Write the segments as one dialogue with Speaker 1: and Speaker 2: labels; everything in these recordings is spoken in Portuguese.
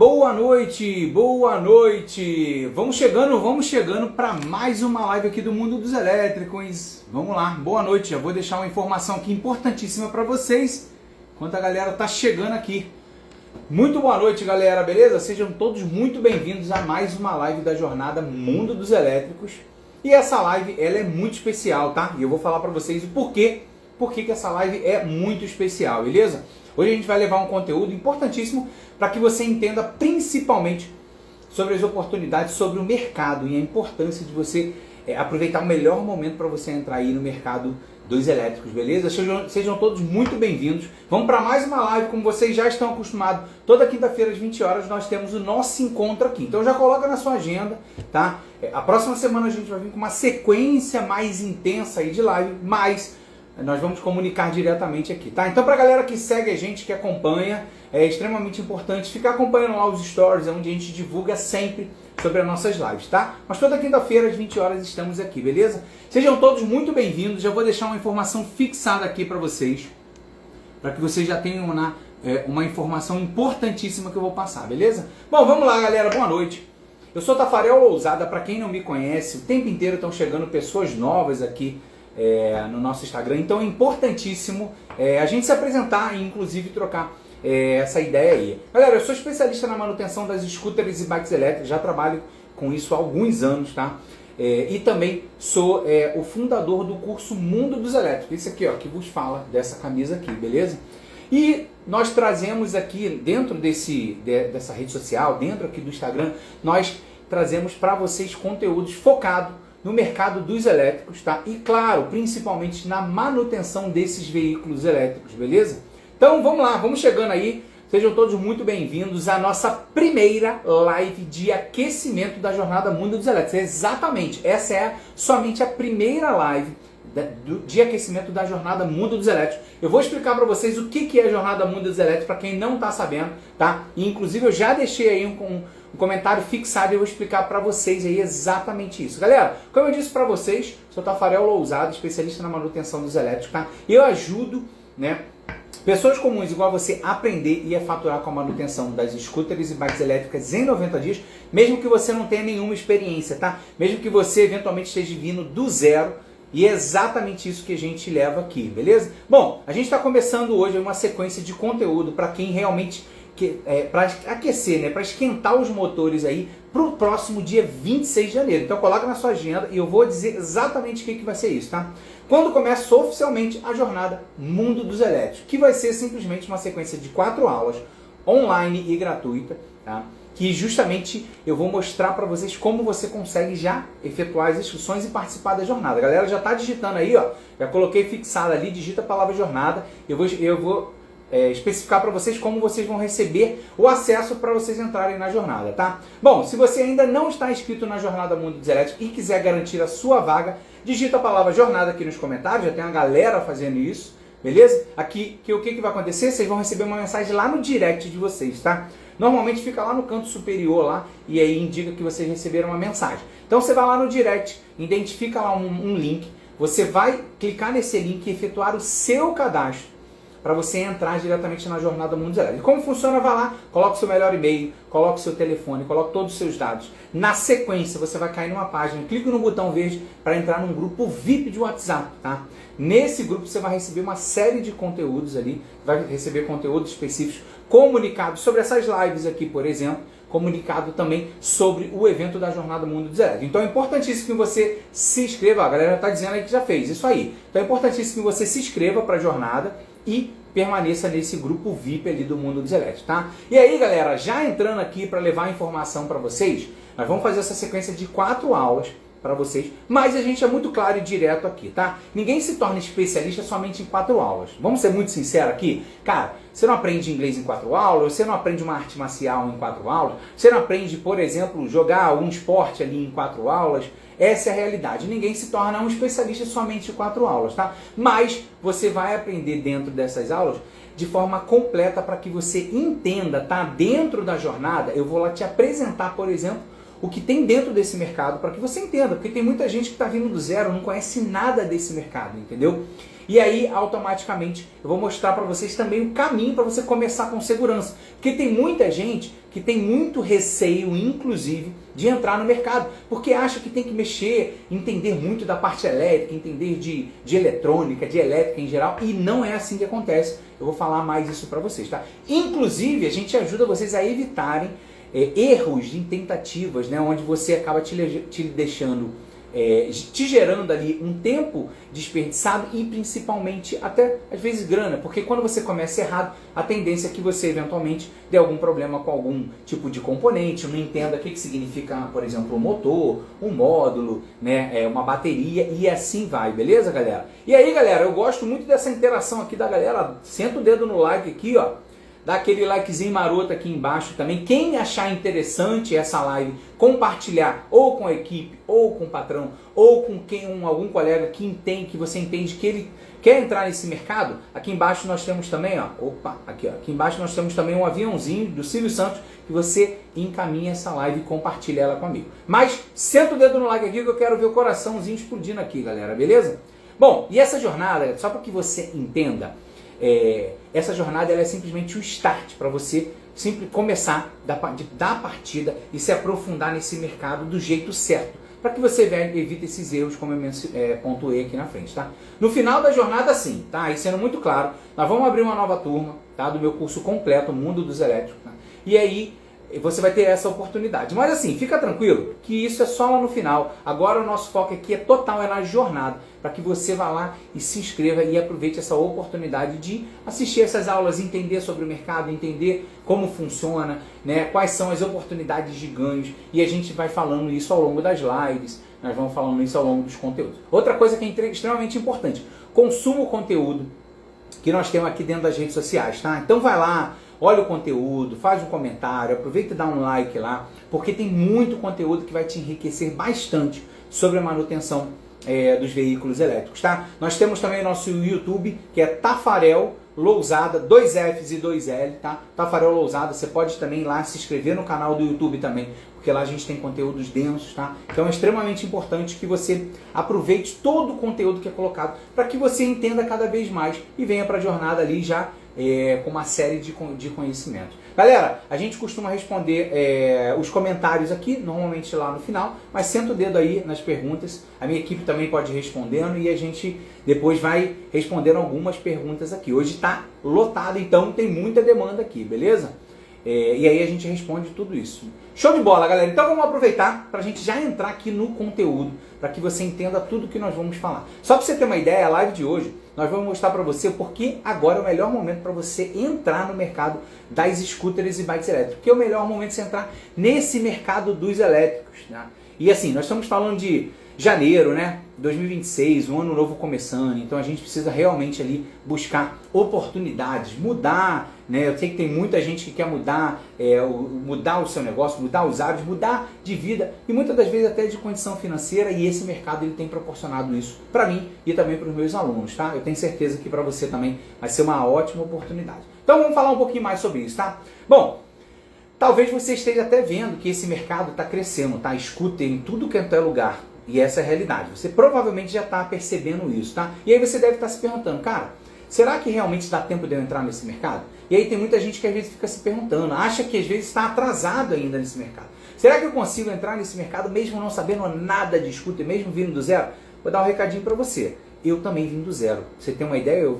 Speaker 1: boa noite, boa noite. Vamos chegando para mais uma live aqui do Mundo dos Elétricos. Vamos lá, boa noite. Já vou deixar uma informação aqui importantíssima para vocês, enquanto a galera tá chegando aqui. Muito boa noite, galera, beleza? Sejam todos muito bem-vindos a mais uma live da jornada Mundo dos Elétricos. E essa live, ela é muito especial, tá? E eu vou falar para vocês o porquê que essa live é muito especial, beleza? Hoje a gente vai levar um conteúdo importantíssimo para que você entenda principalmente sobre as oportunidades, sobre o mercado e a importância de você aproveitar o melhor momento para você entrar aí no mercado dos elétricos, beleza? Sejam todos muito bem-vindos. Vamos para mais uma live, como vocês já estão acostumados. Toda quinta-feira às 20 horas nós temos o nosso encontro aqui. Então já coloca na sua agenda, tá? A próxima semana a gente vai vir com uma sequência mais intensa aí de live, mas nós vamos comunicar diretamente aqui, tá? Então, pra galera que segue a gente, que acompanha, é extremamente importante ficar acompanhando lá os stories, onde a gente divulga sempre sobre as nossas lives, tá? Mas toda quinta-feira, às 20 horas, estamos aqui, beleza? Sejam todos muito bem-vindos. Já vou deixar uma informação fixada aqui pra vocês, para que vocês já tenham uma informação importantíssima que eu vou passar, beleza? Bom, vamos lá, galera. Boa noite. Eu sou Tafarel Lousada. Pra quem não me conhece, o tempo inteiro estão chegando pessoas novas aqui no nosso Instagram, então é importantíssimo a gente se apresentar e inclusive trocar essa ideia aí. Galera, eu sou especialista na manutenção das scooters e bikes elétricas, já trabalho com isso há alguns anos, tá? E também sou o fundador do curso Mundo dos Elétricos, esse aqui ó, que vos fala dessa camisa aqui, beleza? E nós trazemos aqui dentro dessa rede social, dentro aqui do Instagram, nós trazemos para vocês conteúdos focados no mercado dos elétricos, tá? E claro, principalmente na manutenção desses veículos elétricos, beleza? Então vamos lá, vamos chegando aí. Sejam todos muito bem-vindos à nossa primeira live de aquecimento da jornada Mundo dos Elétricos. Exatamente, essa é somente a primeira live de aquecimento da jornada Mundo dos Elétricos. Eu vou explicar para vocês o que é a jornada Mundo dos Elétricos, para quem não está sabendo, tá? E inclusive eu já deixei aí um comentário fixado e eu vou explicar para vocês aí exatamente isso. Galera, como eu disse para vocês, sou Tafarel Lousada, especialista na manutenção dos elétricos, tá? Eu ajudo, né, pessoas comuns igual a você a aprender e a faturar com a manutenção das scooters e bikes elétricas em 90 dias, mesmo que você não tenha nenhuma experiência, tá? Mesmo que você eventualmente esteja vindo do zero, e é exatamente isso que a gente leva aqui, beleza? Bom, a gente está começando hoje uma sequência de conteúdo para quem realmente para aquecer, né, para esquentar os motores aí para o próximo dia 26 de janeiro. Então coloca na sua agenda e eu vou dizer exatamente o que vai ser isso, tá? Quando começa oficialmente a jornada Mundo dos Elétricos, que vai ser simplesmente uma sequência de 4 aulas online e gratuita, tá? Que justamente eu vou mostrar para vocês como você consegue já efetuar as inscrições e participar da jornada. A galera já está digitando aí, ó, já coloquei fixado ali, digita a palavra jornada, eu vou especificar para vocês como vocês vão receber o acesso para vocês entrarem na jornada, tá? Bom, se você ainda não está inscrito na jornada Mundo dos Elétricos e quiser garantir a sua vaga, digita a palavra jornada aqui nos comentários, já tem uma galera fazendo isso, beleza? Aqui, o que vai acontecer? Vocês vão receber uma mensagem lá no direct de vocês, tá? Normalmente fica lá no canto superior lá e aí indica que vocês receberam uma mensagem. Então você vai lá no direct, identifica lá um link, você vai clicar nesse link e efetuar o seu cadastro para você entrar diretamente na jornada Mundo dos Elétricos. Como funciona? Vai lá, coloca o seu melhor e-mail, coloca o seu telefone, coloca todos os seus dados. Na sequência, você vai cair numa página, clica no botão verde para entrar num grupo VIP de WhatsApp, tá? Nesse grupo você vai receber uma série de conteúdos ali, vai receber conteúdos específicos, comunicados sobre essas lives aqui, por exemplo, comunicado também sobre o evento da jornada Mundo dos Elétricos. Então é importantíssimo que você se inscreva, a galera está dizendo aí que já fez, isso aí. Então é importantíssimo que você se inscreva para a jornada e permaneça nesse grupo VIP ali do Mundo dos Elétricos, tá? E aí, galera, já entrando aqui para levar informação para vocês, nós vamos fazer essa sequência de 4 aulas para vocês, mas a gente é muito claro e direto aqui, tá? Ninguém se torna especialista somente em 4 aulas. Vamos ser muito sinceros aqui? Cara, você não aprende inglês em 4 aulas, você não aprende uma arte marcial em 4 aulas, você não aprende, por exemplo, jogar algum esporte ali em 4 aulas. Essa é a realidade. Ninguém se torna um especialista somente em 4 aulas, tá? Mas você vai aprender dentro dessas aulas de forma completa para que você entenda, tá? Dentro da jornada, eu vou lá te apresentar, por exemplo, o que tem dentro desse mercado para que você entenda, porque tem muita gente que está vindo do zero, não conhece nada desse mercado, entendeu? E aí, automaticamente, eu vou mostrar para vocês também o caminho para você começar com segurança. Porque tem muita gente que tem muito receio, inclusive, de entrar no mercado, porque acha que tem que mexer, entender muito da parte elétrica, entender de eletrônica, de elétrica em geral, e não é assim que acontece. Eu vou falar mais isso para vocês, tá? Inclusive, a gente ajuda vocês a evitarem erros em tentativas, né, onde você acaba te deixando, te gerando ali um tempo desperdiçado e principalmente até às vezes grana, porque quando você começa errado, a tendência é que você eventualmente dê algum problema com algum tipo de componente, não entenda o que significa, por exemplo, um motor, um módulo, né, uma bateria e assim vai, beleza, galera? E aí, galera, eu gosto muito dessa interação aqui da galera, senta o dedo no like aqui, ó. Dá aquele likezinho maroto aqui embaixo também. Quem achar interessante essa live, compartilhar ou com a equipe, ou com o patrão, ou com algum colega que você entende que ele quer entrar nesse mercado, aqui embaixo nós temos também, ó, aqui embaixo nós temos também um aviãozinho do Silvio Santos que você encaminha essa live e compartilha ela comigo. Mas senta o dedo no like aqui que eu quero ver o coraçãozinho explodindo aqui, galera, beleza? Bom, e essa jornada, só para que você entenda, essa jornada ela é simplesmente o start para você sempre começar da partida e se aprofundar nesse mercado do jeito certo, para que você evite esses erros como eu pontuei aqui na frente, tá? No final da jornada, sim, tá? E sendo muito claro, nós vamos abrir uma nova turma, tá? Do meu curso completo, Mundo dos Elétricos, tá? E aí você vai ter essa oportunidade. Mas assim, fica tranquilo que isso é só lá no final. Agora o nosso foco aqui total na jornada, para que você vá lá e se inscreva e aproveite essa oportunidade de assistir essas aulas, entender sobre o mercado, entender como funciona, né, quais são as oportunidades de ganhos, e a gente vai falando isso ao longo das lives, nós vamos falando isso ao longo dos conteúdos. Outra coisa que é extremamente importante, consuma o conteúdo que nós temos aqui dentro das redes sociais, tá? Então vai lá, olha o conteúdo, faz um comentário, aproveita e dá um like lá, porque tem muito conteúdo que vai te enriquecer bastante sobre a manutenção dos veículos elétricos, tá? Nós temos também o nosso YouTube, que é Tafarel Lousada, 2 Fs e 2 L, tá? Tafarel Lousada, você pode também ir lá se inscrever no canal do YouTube também, porque lá a gente tem conteúdos densos, tá? Então é extremamente importante que você aproveite todo o conteúdo que é colocado, para que você entenda cada vez mais e venha para a jornada ali já com uma série de conhecimentos. Galera, a gente costuma responder os comentários aqui, normalmente lá no final, mas senta o dedo aí nas perguntas, a minha equipe também pode ir respondendo e a gente depois vai respondendo algumas perguntas aqui. Hoje está lotado, então tem muita demanda aqui, beleza? E aí a gente responde tudo isso. Show de bola, galera! Então vamos aproveitar para a gente já entrar aqui no conteúdo, para que você entenda tudo que nós vamos falar. Só para você ter uma ideia, a live de hoje, nós vamos mostrar para você porque agora é o melhor momento para você entrar no mercado das scooters e bikes elétricas. Porque é o melhor momento de você entrar nesse mercado dos elétricos, né? E assim, nós estamos falando de janeiro, né? 2026, um ano novo começando, então a gente precisa realmente ali buscar oportunidades, mudar, né? Eu sei que tem muita gente que quer mudar, mudar o seu negócio, mudar os hábitos, mudar de vida e muitas das vezes até de condição financeira, e esse mercado ele tem proporcionado isso para mim e também para os meus alunos, tá? Eu tenho certeza que para você também vai ser uma ótima oportunidade. Então vamos falar um pouquinho mais sobre isso, tá? Bom, talvez você esteja até vendo que esse mercado está crescendo, tá? Scooter em tudo quanto é lugar. E essa é a realidade. Você provavelmente já está percebendo isso, tá? E aí você deve estar se perguntando, cara, será que realmente dá tempo de eu entrar nesse mercado? E aí tem muita gente que às vezes fica se perguntando, acha que às vezes está atrasado ainda nesse mercado. Será que eu consigo entrar nesse mercado mesmo não sabendo nada de scooter, mesmo vindo do zero? Vou dar um recadinho para você. Eu também vim do zero. Você tem uma ideia? Eu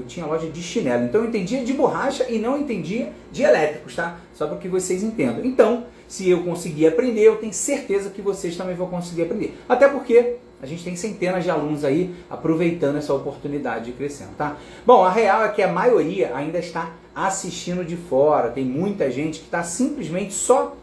Speaker 1: tinha loja de chinelo. Então eu entendia de borracha e não entendia de elétricos, tá? Só para que vocês entendam. Então, se eu conseguir aprender, eu tenho certeza que vocês também vão conseguir aprender. Até porque a gente tem centenas de alunos aí aproveitando essa oportunidade de crescendo, tá? Bom, a real é que a maioria ainda está assistindo de fora. Tem muita gente que está simplesmente só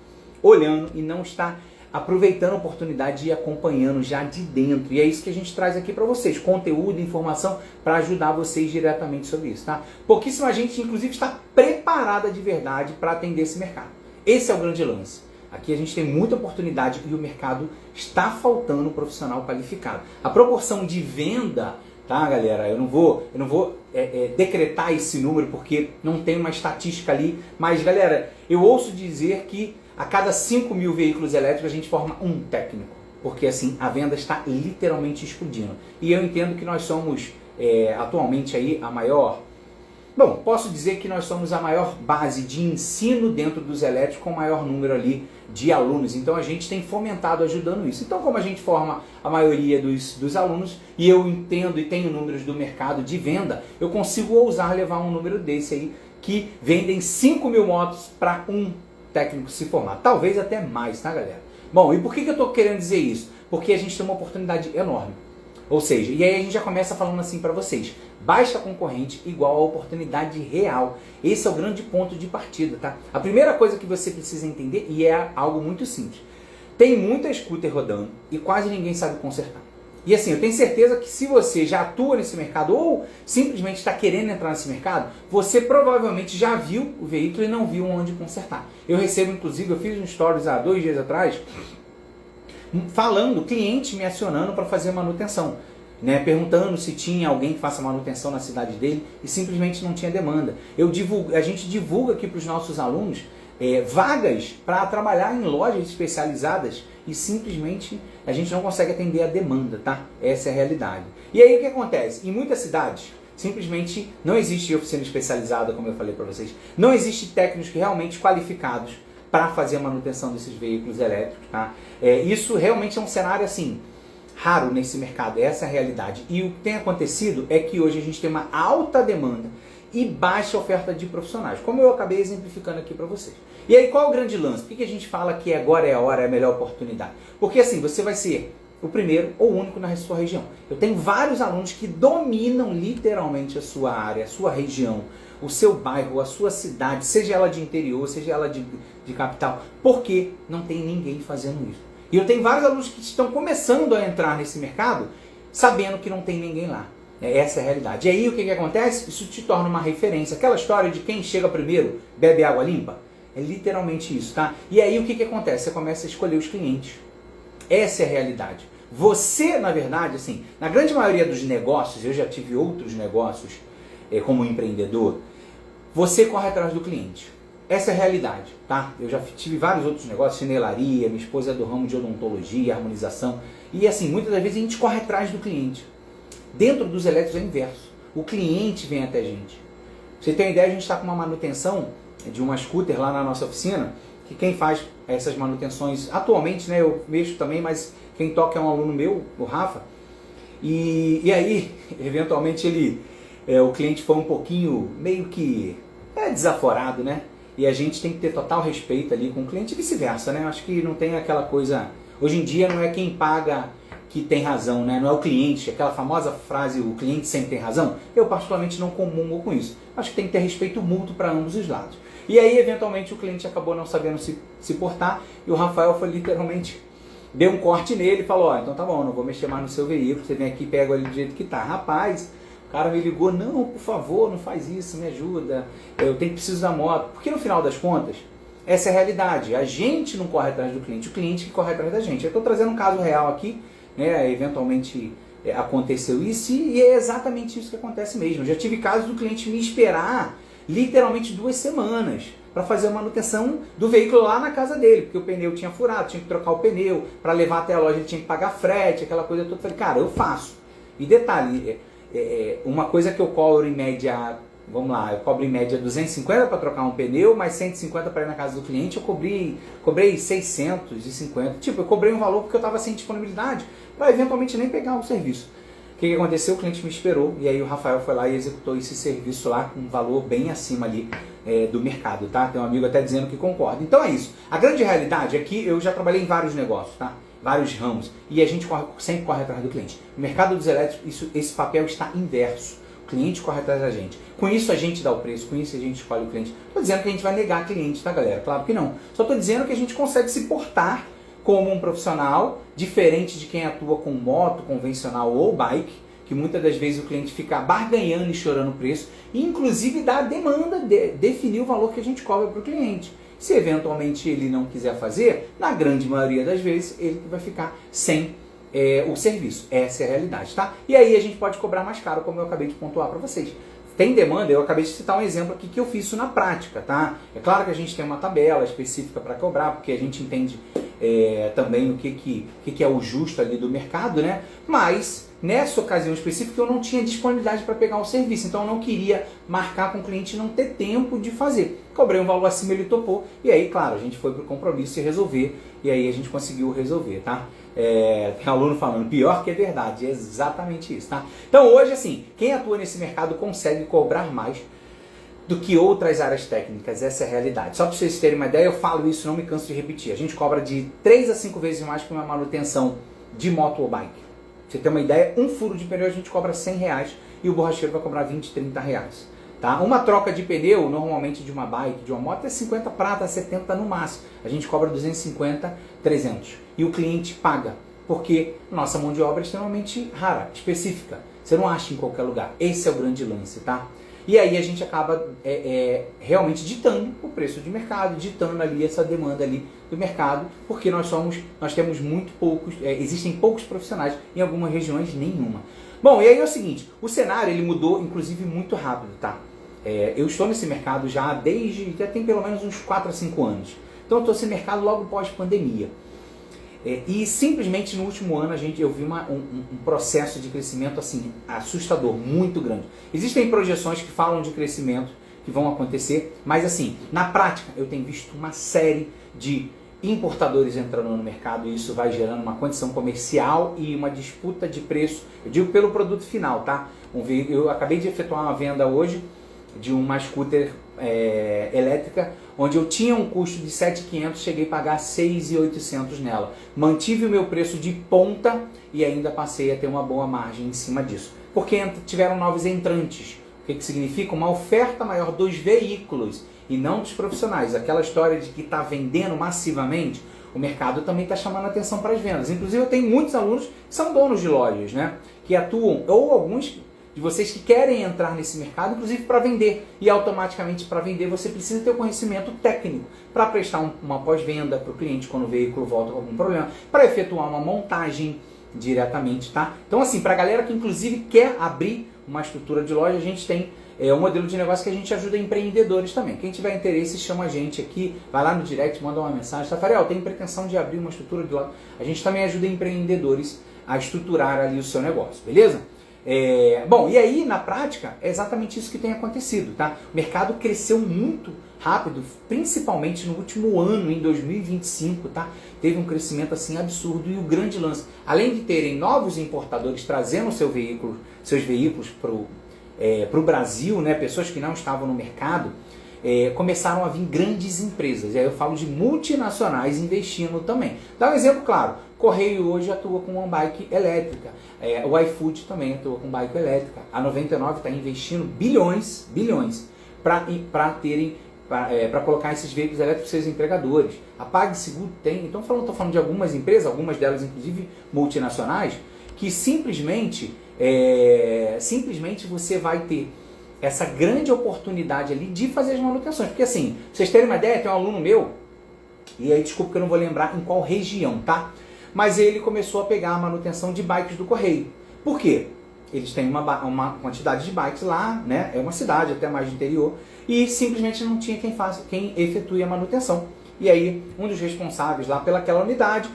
Speaker 1: olhando e não está aproveitando a oportunidade e acompanhando já de dentro. E é isso que a gente traz aqui para vocês, conteúdo, informação para ajudar vocês diretamente sobre isso, tá? Pouquíssima gente, inclusive, está preparada de verdade para atender esse mercado. Esse é o grande lance. Aqui a gente tem muita oportunidade e o mercado está faltando um profissional qualificado. A proporção de venda, tá, galera? Eu não vou decretar esse número porque não tem uma estatística ali, mas, galera, eu ouço dizer que a cada 5 mil veículos elétricos a gente forma um técnico, porque assim a venda está literalmente explodindo. E eu entendo que nós somos atualmente aí a maior... Bom, posso dizer que nós somos a maior base de ensino dentro dos elétricos com o maior número ali de alunos. Então a gente tem fomentado ajudando isso. Então como a gente forma a maioria dos alunos e eu entendo e tenho números do mercado de venda, eu consigo ousar levar um número desse aí que vendem 5.000 motos para um técnico se formar. Talvez até mais, tá galera? Bom, e por que eu estou querendo dizer isso? Porque a gente tem uma oportunidade enorme. Ou seja, e aí a gente já começa falando assim para vocês, baixa concorrente igual a oportunidade real. Esse é o grande ponto de partida, tá? A primeira coisa que você precisa entender, e é algo muito simples, tem muita scooter rodando e quase ninguém sabe consertar. E assim, eu tenho certeza que se você já atua nesse mercado ou simplesmente está querendo entrar nesse mercado, você provavelmente já viu o veículo e não viu onde consertar. Eu recebo, inclusive, eu fiz um stories há 2 dias atrás, falando, cliente me acionando para fazer manutenção, né, perguntando se tinha alguém que faça manutenção na cidade dele e simplesmente não tinha demanda. A gente divulga aqui para os nossos alunos vagas para trabalhar em lojas especializadas e simplesmente a gente não consegue atender a demanda, tá? Essa é a realidade. E aí o que acontece? Em muitas cidades simplesmente não existe oficina especializada, como eu falei para vocês, não existe técnicos realmente qualificados para fazer a manutenção desses veículos elétricos, tá? Isso realmente é um cenário assim raro nesse mercado, essa é a realidade. E o que tem acontecido é que hoje a gente tem uma alta demanda e baixa oferta de profissionais, como eu acabei exemplificando aqui para vocês. E aí qual é o grande lance? Por que a gente fala que agora é a hora, é a melhor oportunidade? Porque assim, você vai ser o primeiro ou o único na sua região. Eu tenho vários alunos que dominam literalmente a sua área, a sua região, o seu bairro, a sua cidade, seja ela de interior, seja ela de capital, porque não tem ninguém fazendo isso. E eu tenho vários alunos que estão começando a entrar nesse mercado sabendo que não tem ninguém lá. Essa é a realidade. E aí o que acontece? Isso te torna uma referência. Aquela história de quem chega primeiro bebe água limpa. É literalmente isso, tá? E aí o que acontece? Você começa a escolher os clientes. Essa é a realidade. Você, na verdade, assim, na grande maioria dos negócios, eu já tive outros negócios como empreendedor, você corre atrás do cliente. Essa é a realidade, tá? Eu já tive vários outros negócios, chinelaria, minha esposa é do ramo de odontologia, harmonização, e assim, muitas das vezes a gente corre atrás do cliente. Dentro dos elétricos é o inverso. O cliente vem até a gente. Pra você ter uma ideia, a gente está com uma manutenção de uma scooter lá na nossa oficina, que quem faz essas manutenções, atualmente, né, eu mexo também, mas quem toca é um aluno meu, o Rafa, e aí, eventualmente, o cliente foi um pouquinho, meio que desaforado, né? E a gente tem que ter total respeito ali com o cliente e vice-versa, né? Acho que não tem aquela coisa... Hoje em dia não é quem paga que tem razão, né? Não é o cliente, aquela famosa frase, o cliente sempre tem razão. Eu particularmente não comungo com isso. Acho que tem que ter respeito mútuo para ambos os lados. E aí, eventualmente, o cliente acabou não sabendo se portar e o Rafael foi literalmente... Deu um corte nele e falou, então tá bom, não vou mexer mais no seu veículo, você vem aqui e pega ele do jeito que tá. Rapaz... O cara me ligou, não, por favor, não faz isso, me ajuda, preciso da moto. Porque no final das contas, essa é a realidade. A gente não corre atrás do cliente, o cliente que corre atrás da gente. Eu estou trazendo um caso real aqui, né? Eventualmente aconteceu isso e é exatamente isso que acontece mesmo. Eu já tive casos do cliente me esperar literalmente 2 semanas para fazer a manutenção do veículo lá na casa dele, porque o pneu tinha furado, tinha que trocar o pneu, para levar até a loja ele tinha que pagar frete, aquela coisa toda. Eu falei, cara, eu faço. E detalhe, uma coisa que eu cobro em média, vamos lá, eu cobro em média 250 para trocar um pneu, mais 150 para ir na casa do cliente, eu cobrei 650, tipo, eu cobrei um valor porque eu estava sem disponibilidade, para eventualmente nem pegar o serviço. O que aconteceu? O cliente me esperou, e aí o Rafael foi lá e executou esse serviço lá com um valor bem acima ali do mercado, tá? Tem um amigo até dizendo que concorda. Então é isso. A grande realidade é que eu já trabalhei em vários negócios, tá? Vários ramos, e a gente sempre corre atrás do cliente. No mercado dos elétricos, esse papel está inverso. O cliente corre atrás da gente. Com isso a gente dá o preço, com isso a gente escolhe o cliente. Estou dizendo que a gente vai negar cliente, tá galera? Claro que não. Só estou dizendo que a gente consegue se portar como um profissional, diferente de quem atua com moto convencional ou bike, que muitas das vezes o cliente fica barganhando e chorando o preço, e inclusive dá a demanda, definir o valor que a gente cobra para o cliente. Se eventualmente ele não quiser fazer, na grande maioria das vezes, ele vai ficar sem o serviço. Essa é a realidade, tá? E aí a gente pode cobrar mais caro, como eu acabei de pontuar para vocês. Tem demanda, eu acabei de citar um exemplo aqui que eu fiz isso na prática, tá? É claro que a gente tem uma tabela específica para cobrar, porque a gente entende também o que é o justo ali do mercado, né? Mas nessa ocasião específica eu não tinha disponibilidade para pegar o serviço, então eu não queria marcar com o cliente e não ter tempo de fazer. Cobrei um valor acima, ele topou, e aí, claro, a gente foi para o compromisso e resolver, e aí a gente conseguiu resolver, tá? Tem aluno falando, pior que é verdade, é exatamente isso, tá? Então hoje, assim, quem atua nesse mercado consegue cobrar mais do que outras áreas técnicas, essa é a realidade. Só para vocês terem uma ideia, eu falo isso, não me canso de repetir, a gente cobra de 3 a 5 vezes mais que uma manutenção de moto ou bike. Pra você ter uma ideia, um furo de pneu a gente cobra R$100 e o borracheiro vai cobrar R$20, R$30. Tá? Uma troca de pneu, normalmente de uma bike, de uma moto, é 50 prata, 70 no máximo. A gente cobra 250, 300. E o cliente paga, porque nossa mão de obra é extremamente rara, específica. Você não acha em qualquer lugar. Esse é o grande lance, tá? E aí a gente acaba realmente ditando o preço de mercado, ditando ali essa demanda ali do mercado, porque nós temos muito poucos, existem poucos profissionais, em algumas regiões nenhuma. Bom, e aí é o seguinte, o cenário ele mudou inclusive muito rápido, tá? Eu estou nesse mercado já tem pelo menos uns 4 a 5 anos. Então eu estou nesse mercado logo pós-pandemia. E simplesmente no último ano eu vi um processo de crescimento assim assustador, muito grande. Existem projeções que falam de crescimento que vão acontecer, mas assim, na prática eu tenho visto uma série de importadores entrando no mercado e isso vai gerando uma condição comercial e uma disputa de preço, eu digo pelo produto final, tá? Eu acabei de efetuar uma venda hoje de uma scooter elétrica, onde eu tinha um custo de R$ 7.500, cheguei a pagar R$ 6.800 nela. Mantive o meu preço de ponta e ainda passei a ter uma boa margem em cima disso. Porque tiveram novos entrantes. O que significa? Uma oferta maior dos veículos e não dos profissionais. Aquela história de que está vendendo massivamente, o mercado também está chamando a atenção para as vendas. Inclusive eu tenho muitos alunos que são donos de lojas, né? Que atuam, ou alguns de vocês que querem entrar nesse mercado, inclusive para vender. E automaticamente para vender você precisa ter o conhecimento técnico para prestar uma pós-venda para o cliente quando o veículo volta com algum problema, para efetuar uma montagem diretamente, tá? Então assim, para a galera que inclusive quer abrir uma estrutura de loja, a gente tem um modelo de negócio que a gente ajuda empreendedores também. Quem tiver interesse, chama a gente aqui, vai lá no direct, manda uma mensagem. Tafarel, tem pretensão de abrir uma estrutura de loja. A gente também ajuda empreendedores a estruturar ali o seu negócio, beleza? Bom, e aí na prática é exatamente isso que tem acontecido, tá? O mercado cresceu muito rápido, principalmente no último ano, em 2025, tá? Teve um crescimento assim absurdo e o grande lance, além de terem novos importadores trazendo seus veículos para o Brasil, né? Pessoas que não estavam no mercado, começaram a vir grandes empresas. E aí eu falo de multinacionais investindo também. Dá um exemplo claro. Correio hoje atua com uma bike elétrica. O iFood também atua com bike elétrica. A 99 está investindo bilhões para colocar esses veículos elétricos para seus entregadores. A PagSeguro tem. Então estou falando de algumas empresas, algumas delas inclusive multinacionais, que simplesmente você vai ter essa grande oportunidade ali de fazer as manutenções. Porque assim, pra vocês terem uma ideia, tem um aluno meu, e aí desculpa que eu não vou lembrar em qual região, tá? Mas ele começou a pegar a manutenção de bikes do Correio. Por quê? Eles têm uma quantidade de bikes lá, né? É uma cidade até mais de interior, e simplesmente não tinha quem efetue a manutenção. E aí, um dos responsáveis lá pelaquela unidade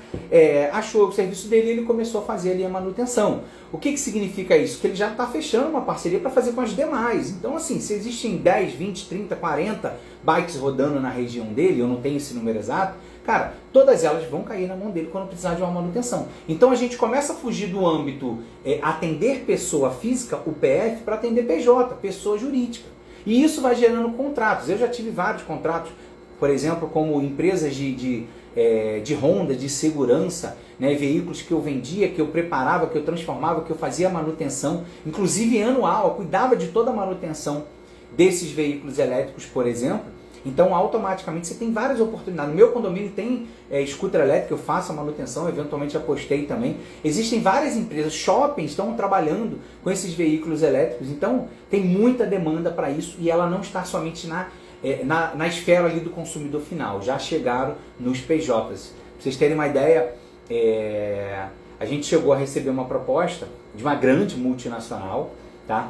Speaker 1: achou o serviço dele e ele começou a fazer ali a manutenção. O que significa isso? Que ele já está fechando uma parceria para fazer com as demais. Então, assim, se existem 10, 20, 30, 40 bikes rodando na região dele, eu não tenho esse número exato, cara, todas elas vão cair na mão dele quando precisar de uma manutenção. Então, a gente começa a fugir do âmbito atender pessoa física, o PF, para atender PJ, pessoa jurídica. E isso vai gerando contratos. Eu já tive vários contratos, por exemplo, como empresas de Honda, de segurança, né, veículos que eu vendia, que eu preparava, que eu transformava, que eu fazia manutenção, inclusive anual, eu cuidava de toda a manutenção desses veículos elétricos, por exemplo. Então, automaticamente, você tem várias oportunidades. No meu condomínio tem scooter elétrico, eu faço a manutenção, eventualmente apostei também. Existem várias empresas, shoppings estão trabalhando com esses veículos elétricos. Então, tem muita demanda para isso e ela não está somente na esfera ali do consumidor final, já chegaram nos PJs. Para vocês terem uma ideia, a gente chegou a receber uma proposta de uma grande multinacional, tá?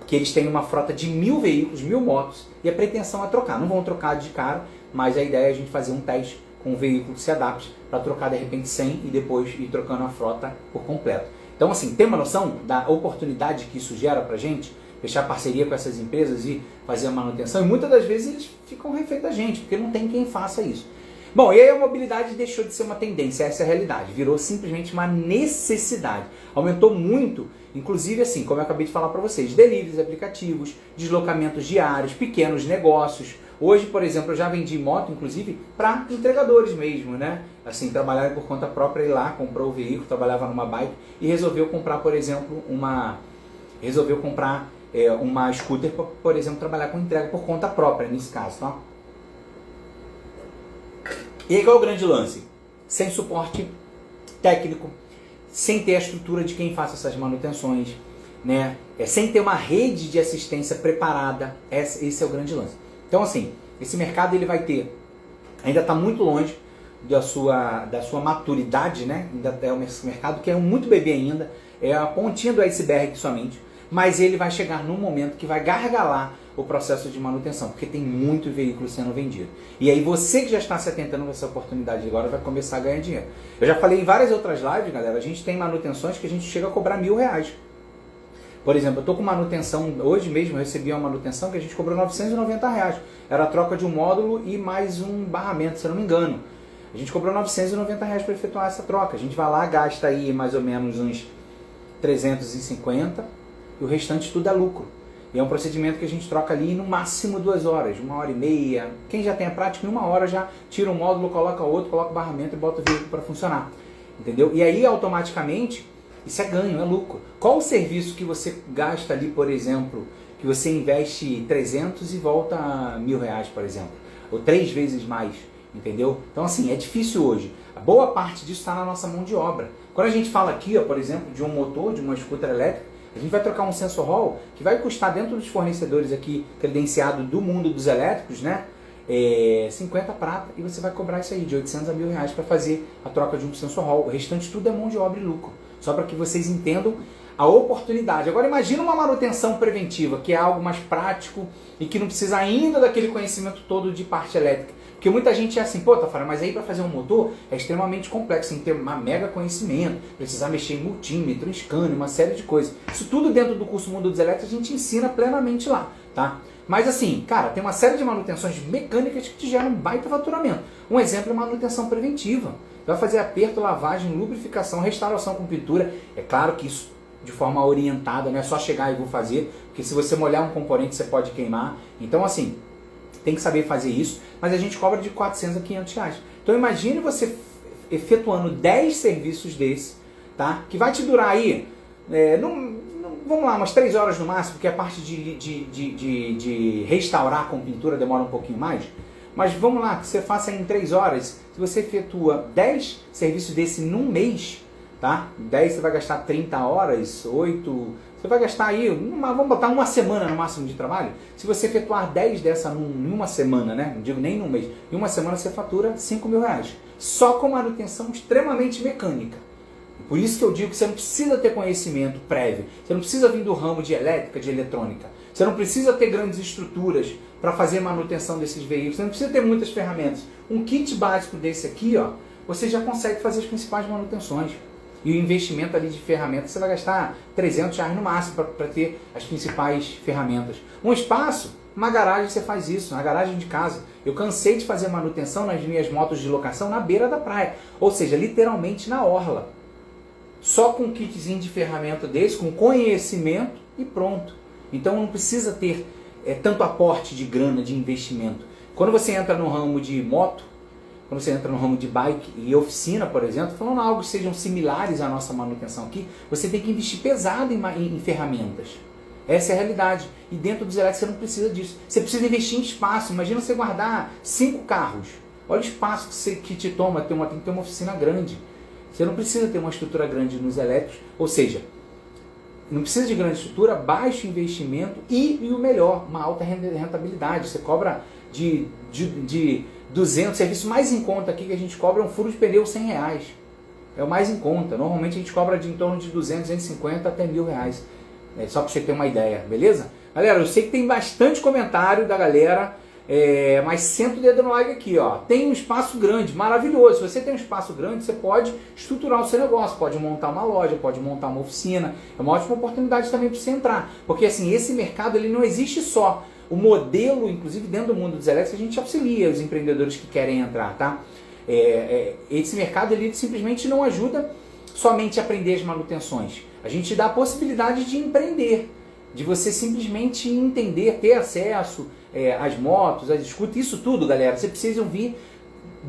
Speaker 1: Que eles têm uma frota de 1.000 veículos, 1.000 motos, e a pretensão é trocar. Não vão trocar de cara, mas a ideia é a gente fazer um teste com um veículo que se adapte para trocar de repente 100 e depois ir trocando a frota por completo. Então, assim, tem uma noção da oportunidade que isso gera pra gente? Fechar parceria com essas empresas e fazer a manutenção, e muitas das vezes eles ficam refém da gente, porque não tem quem faça isso. Bom, e aí a mobilidade deixou de ser uma tendência, essa é a realidade, virou simplesmente uma necessidade. Aumentou muito, inclusive assim, como eu acabei de falar para vocês, deliveries, aplicativos, deslocamentos diários, pequenos negócios. Hoje, por exemplo, eu já vendi moto, inclusive, para entregadores mesmo, né? Assim, trabalharem por conta própria, ir lá, comprou o veículo, trabalhava numa bike e resolveu comprar, por exemplo, uma scooter para, por exemplo, trabalhar com entrega por conta própria, nesse caso, tá? E aí qual é o grande lance? Sem suporte técnico, sem ter a estrutura de quem faça essas manutenções, né? Sem ter uma rede de assistência preparada, esse é o grande lance. Então, assim, esse mercado ele vai ter, ainda está muito longe da sua maturidade, né? Ainda é um mercado que é muito bebê ainda, é a pontinha do iceberg somente, mas ele vai chegar num momento que vai gargalar o processo de manutenção, porque tem muito veículo sendo vendido. E aí você que já está se atentando nessa oportunidade agora vai começar a ganhar dinheiro. Eu já falei em várias outras lives, galera, a gente tem manutenções que a gente chega a cobrar R$1.000. Por exemplo, eu estou com manutenção, hoje mesmo eu recebi uma manutenção que a gente cobrou R$990. Era a troca de um módulo e mais um barramento, se eu não me engano. A gente cobrou R$990 para efetuar essa troca. A gente vai lá, gasta aí mais ou menos uns 350 e o restante tudo é lucro. E é um procedimento que a gente troca ali no máximo 2 horas, 1h30. Quem já tem a prática, em 1 hora já tira um módulo, coloca outro, coloca o barramento e bota o veículo para funcionar. Entendeu? E aí automaticamente isso é ganho, é lucro. Qual o serviço que você gasta ali, por exemplo, que você investe 300 e volta a R$1.000, por exemplo? Ou 3 vezes mais, entendeu? Então assim, é difícil hoje. A boa parte disso está na nossa mão de obra. Quando a gente fala aqui, ó, por exemplo, de um motor, de uma scooter elétrica, a gente vai trocar um sensor hall que vai custar dentro dos fornecedores aqui credenciado do mundo dos elétricos, né? 50 prata, e você vai cobrar isso aí de 800 a R$1.000 para fazer a troca de um sensor hall. O restante tudo é mão de obra e lucro. Só para que vocês entendam a oportunidade. Agora imagina uma manutenção preventiva, que é algo mais prático e que não precisa ainda daquele conhecimento todo de parte elétrica. Porque muita gente é assim, pô, Tafarel, mas aí para fazer um motor é extremamente complexo, tem que ter uma mega conhecimento, precisar mexer em multímetro, em scanner, uma série de coisas. Isso tudo dentro do curso Mundo dos Elétricos a gente ensina plenamente lá, tá? Mas assim, cara, tem uma série de manutenções mecânicas que te geram um baita faturamento. Um exemplo é manutenção preventiva. Vai fazer aperto, lavagem, lubrificação, restauração com pintura. É claro que isso de forma orientada, não é só chegar e vou fazer, porque se você molhar um componente você pode queimar. Então assim, tem que saber fazer isso, mas a gente cobra de R$400 a R$500. Então imagine você efetuando 10 serviços desses, tá? Que vai te durar aí, vamos lá, umas 3 horas no máximo, porque a parte de restaurar com pintura demora um pouquinho mais. Mas vamos lá, que você faça em 3 horas, se você efetua 10 serviços desse num mês, tá? 10 você vai gastar 30 horas, 8... Você vai gastar aí, vamos botar uma semana no máximo de trabalho. Se você efetuar 10 dessa em uma semana, né? Não digo nem num mês. Em uma semana você fatura R$5.000. Só com manutenção extremamente mecânica. Por isso que eu digo que você não precisa ter conhecimento prévio. Você não precisa vir do ramo de elétrica, de eletrônica. Você não precisa ter grandes estruturas para fazer manutenção desses veículos. Você não precisa ter muitas ferramentas. Um kit básico desse aqui, ó, você já consegue fazer as principais manutenções. E o investimento ali de ferramentas, você vai gastar R$300 no máximo para ter as principais ferramentas. Um espaço, uma garagem, você faz isso, na garagem de casa. Eu cansei de fazer manutenção nas minhas motos de locação na beira da praia. Ou seja, literalmente na orla. Só com um kitzinho de ferramenta desse, com conhecimento e pronto. Então não precisa ter tanto aporte de grana, de investimento. Quando você entra no ramo de moto, quando você entra no ramo de bike e oficina, por exemplo, falando algo que sejam similares à nossa manutenção aqui, você tem que investir pesado em ferramentas. Essa é a realidade. E dentro dos elétricos você não precisa disso. Você precisa investir em espaço. Imagina você guardar 5 carros. Olha o espaço que te toma, tem que ter uma oficina grande. Você não precisa ter uma estrutura grande nos elétricos, ou seja, não precisa de grande estrutura, baixo investimento e o melhor, uma alta rentabilidade. Você cobra de 200, o serviço mais em conta aqui que a gente cobra é um furo de pneu R$100. É o mais em conta. Normalmente a gente cobra de em torno de 200, 250 até R$1.000. Só para você ter uma ideia, beleza? Galera, eu sei que tem bastante comentário da galera Mas senta o dedo no like aqui, ó. Tem um espaço grande, maravilhoso. Se você tem um espaço grande, você pode estruturar o seu negócio, pode montar uma loja, pode montar uma oficina. É uma ótima oportunidade também para você entrar. Porque assim, esse mercado ele não existe só. O modelo, inclusive dentro do mundo dos elétricos, a gente auxilia os empreendedores que querem entrar, tá? Esse mercado ele simplesmente não ajuda somente a aprender as manutenções. A gente dá a possibilidade de empreender, de você simplesmente entender, ter acesso às motos, às scooters, isso tudo, galera, você precisa vir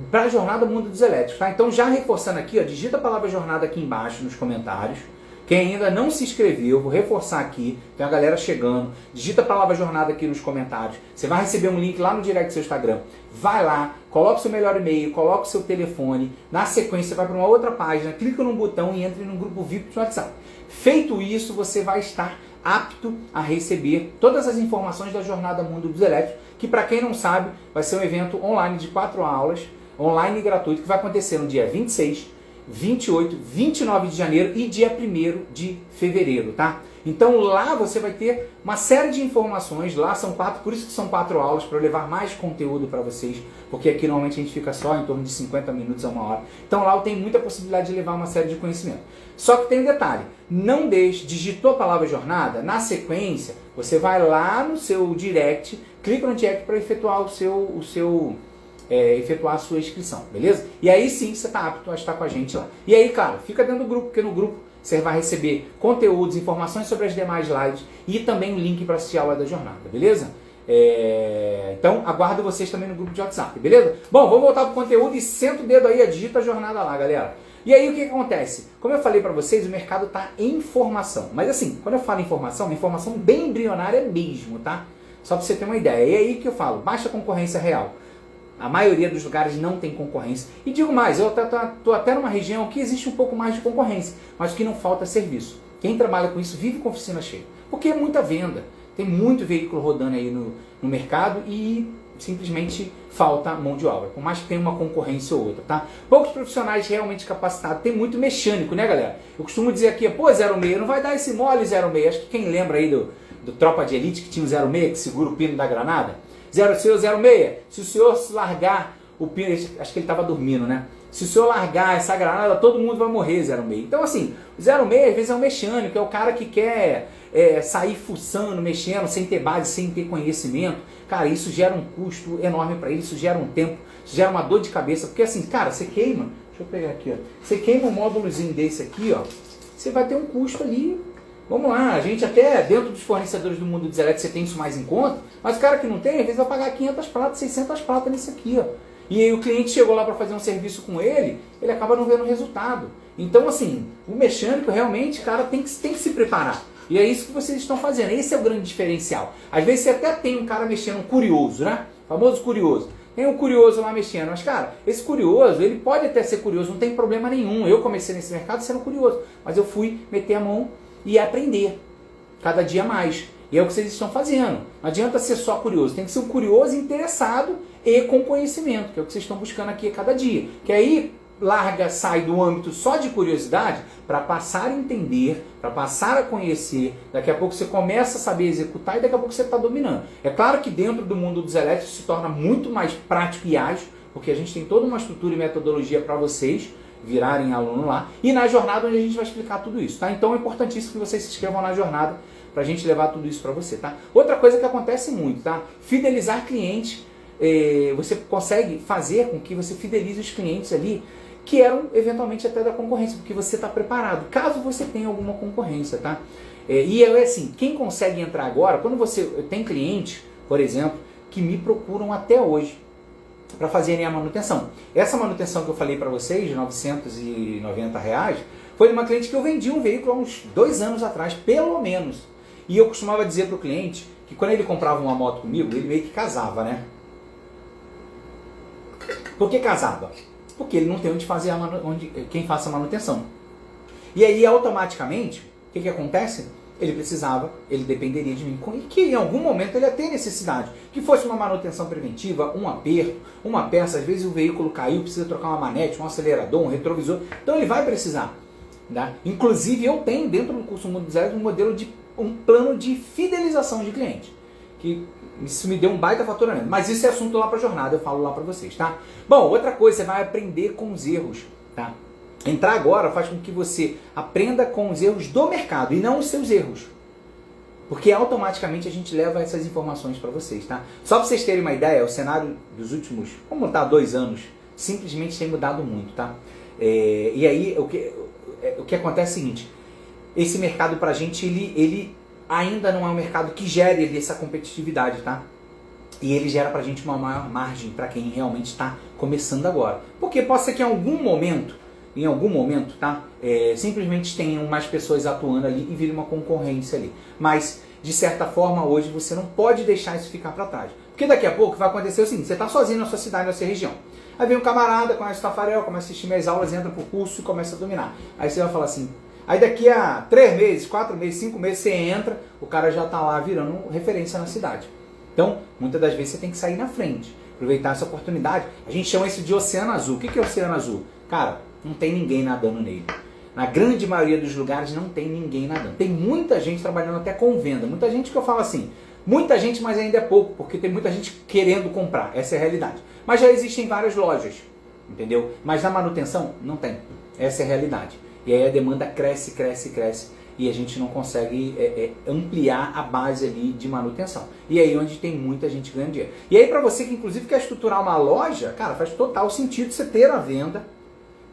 Speaker 1: para a jornada Mundo dos Elétricos, tá? Então já reforçando aqui, ó, digita a palavra jornada aqui embaixo nos comentários. Quem ainda não se inscreveu, vou reforçar aqui, tem a galera chegando, digita a palavra jornada aqui nos comentários, você vai receber um link lá no direct do seu Instagram, vai lá, coloca o seu melhor e-mail, coloca o seu telefone, na sequência você vai para uma outra página, clica num botão e entra no grupo VIP do WhatsApp. Feito isso, você vai estar apto a receber todas as informações da Jornada Mundo dos Elétricos, que para quem não sabe, vai ser um evento online de 4 aulas, online e gratuito, que vai acontecer no dia 26, 28, 29 de janeiro e dia 1º de fevereiro, tá? Então lá você vai ter uma série de informações, lá são 4, por isso que são 4 aulas, para levar mais conteúdo para vocês, porque aqui normalmente a gente fica só em torno de 50 minutos a 1 hora. Então lá eu tenho muita possibilidade de levar uma série de conhecimento. Só que tem um detalhe, não deixe, digitou a palavra jornada, na sequência, você vai lá no seu direct, clica no direct para efetuar efetuar a sua inscrição, beleza? E aí sim você está apto a estar com a gente lá. E aí, cara, fica dentro do grupo, porque no grupo você vai receber conteúdos, informações sobre as demais lives e também o link para assistir a aula da jornada, beleza? Então, aguardo vocês também no grupo de WhatsApp, beleza? Bom, vamos voltar pro conteúdo e senta o dedo aí, digita a jornada lá, galera. E aí o que acontece? Como eu falei para vocês, o mercado está em formação. Mas assim, quando eu falo em formação, uma informação bem embrionária mesmo, tá? Só para você ter uma ideia. E aí que eu falo, baixa concorrência real. A maioria dos lugares não tem concorrência. E digo mais, eu estou até numa região que existe um pouco mais de concorrência, mas o que não falta é serviço. Quem trabalha com isso vive com oficina cheia. Porque é muita venda. Tem muito veículo rodando aí no mercado e simplesmente falta mão de obra. Por mais que tenha uma concorrência ou outra, tá? Poucos profissionais realmente capacitados. Tem muito mecânico, né, galera? Eu costumo dizer aqui, pô, 06, não vai dar esse mole 06. Acho que quem lembra aí do Tropa de Elite que tinha um 06, que segura o pino da granada? 06, se o senhor se largar o pino, acho que ele estava dormindo, né? Se o senhor largar essa granada, todo mundo vai morrer, 06. Então assim, o 06 às vezes é um mecânico, é o cara que quer sair fuçando, mexendo, sem ter base, sem ter conhecimento. Cara, isso gera um custo enorme para ele, isso gera um tempo, isso gera uma dor de cabeça, porque assim, cara, você queima, deixa eu pegar aqui, ó, você queima um módulozinho desse aqui, ó, você vai ter um custo ali. Vamos lá, a gente até dentro dos fornecedores do mundo dos elétricos você tem isso mais em conta, mas o cara que não tem, às vezes vai pagar 500 pratas, 600 pratas nisso aqui, ó. E aí o cliente chegou lá para fazer um serviço com ele acaba não vendo resultado. Então assim, o mecânico realmente, cara, tem que se preparar. E é isso que vocês estão fazendo, esse é o grande diferencial. Às vezes você até tem um cara mexendo, um curioso, né? O famoso curioso. Tem um curioso lá mexendo, mas cara, esse curioso, ele pode até ser curioso, não tem problema nenhum. Eu comecei nesse mercado sendo curioso, mas eu fui meter a mão e aprender cada dia mais. E é o que vocês estão fazendo. Não adianta ser só curioso, tem que ser um curioso interessado e com conhecimento, que é o que vocês estão buscando aqui a cada dia. Que aí sai do âmbito só de curiosidade para passar a entender, para passar a conhecer. Daqui a pouco você começa a saber executar e daqui a pouco você está dominando. É claro que dentro do mundo dos elétricos se torna muito mais prático e ágil, porque a gente tem toda uma estrutura e metodologia para vocês virarem aluno lá, e na jornada onde a gente vai explicar tudo isso, tá? Então é importantíssimo que vocês se inscrevam na jornada pra gente levar tudo isso para você, tá? Outra coisa que acontece muito, tá? Fidelizar clientes, você consegue fazer com que você fidelize os clientes ali que eram eventualmente até da concorrência, porque você está preparado, caso você tenha alguma concorrência, tá? E é assim, quem consegue entrar agora, quando você tem clientes, por exemplo, que me procuram até hoje, para fazerem a manutenção. Essa manutenção que eu falei para vocês, de R$990, foi de uma cliente que eu vendi um veículo há uns 2 anos atrás, pelo menos. E eu costumava dizer para o cliente que quando ele comprava uma moto comigo, ele meio que casava, né? Por que casava? Porque ele não tem onde fazer quem faça a manutenção. E aí, automaticamente, o que acontece? Ele dependeria de mim, e que em algum momento ele ia ter necessidade, que fosse uma manutenção preventiva, um aperto, uma peça, às vezes o veículo caiu, precisa trocar uma manete, um acelerador, um retrovisor, então ele vai precisar. Tá? Inclusive eu tenho dentro do curso Mundo dos Elétricos um plano de fidelização de cliente, que isso me deu um baita faturamento. Mas isso é assunto lá para a jornada, eu falo lá para vocês, tá? Bom, outra coisa, você vai aprender com os erros, tá? Entrar agora faz com que você aprenda com os erros do mercado e não os seus erros. Porque automaticamente a gente leva essas informações para vocês, tá? Só para vocês terem uma ideia, o cenário dos últimos, vamos botar 2 anos, simplesmente tem mudado muito, tá? E aí o que acontece é o seguinte, esse mercado pra gente, ele ainda não é um mercado que gere essa competitividade, tá? E ele gera pra gente uma maior margem para quem realmente está começando agora. Porque pode ser que em algum momento, tá? Simplesmente tenham mais pessoas atuando ali e vire uma concorrência ali. Mas, de certa forma, hoje você não pode deixar isso ficar para trás. Porque daqui a pouco vai acontecer o seguinte, você está sozinho na sua cidade, na sua região. Aí vem um camarada, começa o Tafarel, começa a assistir minhas aulas, entra pro curso e começa a dominar. Aí você vai falar assim, aí daqui a 3 meses, 4 meses, 5 meses, você entra, o cara já está lá virando referência na cidade. Então, muitas das vezes você tem que sair na frente, aproveitar essa oportunidade. A gente chama isso de oceano azul. O que é oceano azul? Cara, não tem ninguém nadando nele. Na grande maioria dos lugares não tem ninguém nadando. Tem muita gente trabalhando até com venda. Muita gente que eu falo assim, muita gente, mas ainda é pouco, porque tem muita gente querendo comprar. Essa é a realidade. Mas já existem várias lojas, entendeu? Mas na manutenção, não tem. Essa é a realidade. E aí a demanda cresce, cresce, cresce. E a gente não consegue ampliar a base ali de manutenção. E aí onde tem muita gente ganhando dinheiro. E aí para você que inclusive quer estruturar uma loja, cara, faz total sentido você ter a venda,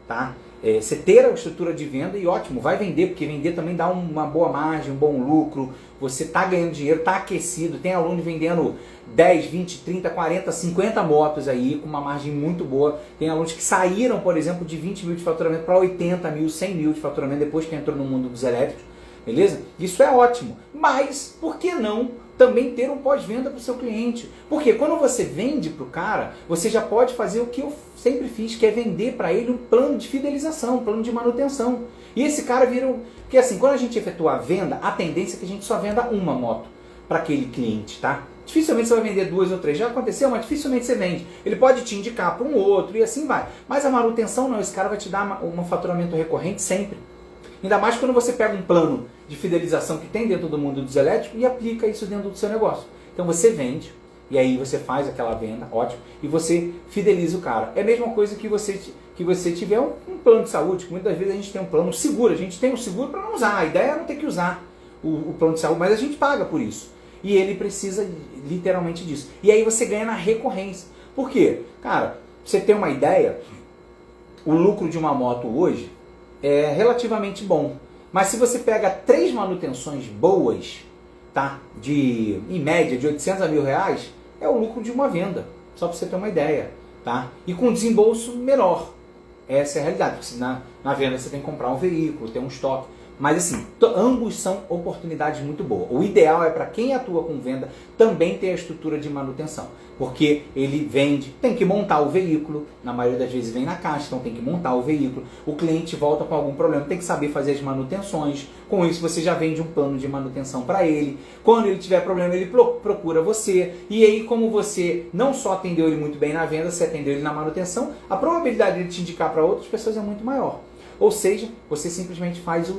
Speaker 1: tá? Você ter a estrutura de venda e ótimo, vai vender, porque vender também dá uma boa margem, um bom lucro, você tá ganhando dinheiro, tá aquecido, tem aluno vendendo 10, 20, 30, 40, 50 motos aí, com uma margem muito boa, tem alunos que saíram, por exemplo, de 20 mil de faturamento para 80 mil, 100 mil de faturamento depois que entrou no mundo dos elétricos, beleza? Isso é ótimo, mas por que não também ter um pós-venda para o seu cliente? Porque quando você vende para o cara, você já pode fazer o que eu sempre fiz, que é vender para ele um plano de fidelização, um plano de manutenção. E esse cara vira um... Porque assim, quando a gente efetua a venda, a tendência é que a gente só venda uma moto para aquele cliente, tá? Dificilmente você vai vender 2 ou 3. Já aconteceu, mas dificilmente você vende. Ele pode te indicar para um outro e assim vai. Mas a manutenção não, esse cara vai te dar um faturamento recorrente sempre. Ainda mais quando você pega um plano de fidelização que tem dentro do mundo dos elétricos e aplica isso dentro do seu negócio. Então você vende, e aí você faz aquela venda, ótimo, e você fideliza o cara. É a mesma coisa que você tiver um plano de saúde, que muitas vezes a gente tem um plano seguro, a gente tem um seguro para não usar, a ideia é não ter que usar o plano de saúde, mas a gente paga por isso. E ele precisa literalmente disso. E aí você ganha na recorrência. Por quê? Cara, pra você ter uma ideia, o lucro de uma moto hoje é relativamente bom. Mas se você pega 3 manutenções boas, tá? Em média de 800 a R$1.000, é o lucro de uma venda. Só para você ter uma ideia, tá? E com desembolso menor. Essa é a realidade. Porque na venda você tem que comprar um veículo, ter um estoque. Mas assim, ambos são oportunidades muito boas. O ideal é para quem atua com venda também ter a estrutura de manutenção. Porque ele vende, tem que montar o veículo, na maioria das vezes vem na caixa, então tem que montar o veículo. O cliente volta com algum problema, tem que saber fazer as manutenções. Com isso você já vende um plano de manutenção para ele. Quando ele tiver problema, ele procura você. E aí, como você não só atendeu ele muito bem na venda, você atendeu ele na manutenção, a probabilidade de ele te indicar para outras pessoas é muito maior. Ou seja, você simplesmente faz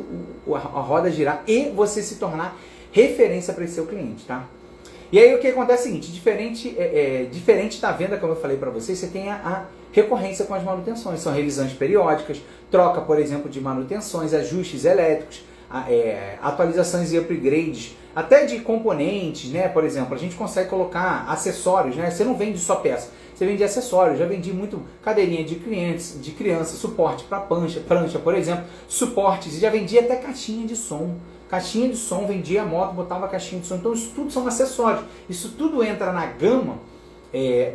Speaker 1: a roda girar e você se tornar referência para esse seu cliente, tá? E aí o que acontece é o seguinte, diferente da venda, como eu falei para vocês, você tem a recorrência com as manutenções. São revisões periódicas, troca, por exemplo, de manutenções, ajustes elétricos, atualizações e upgrades, até de componentes, né? Por exemplo, a gente consegue colocar acessórios, né? Você não vende só peça, você vende acessórios. Já vendi muito cadeirinha de criança, suporte para prancha, por exemplo, suportes, e já vendi até caixinha de som. Caixinha de som, vendia a moto, botava a caixinha de som. Então isso tudo são acessórios. Isso tudo entra na gama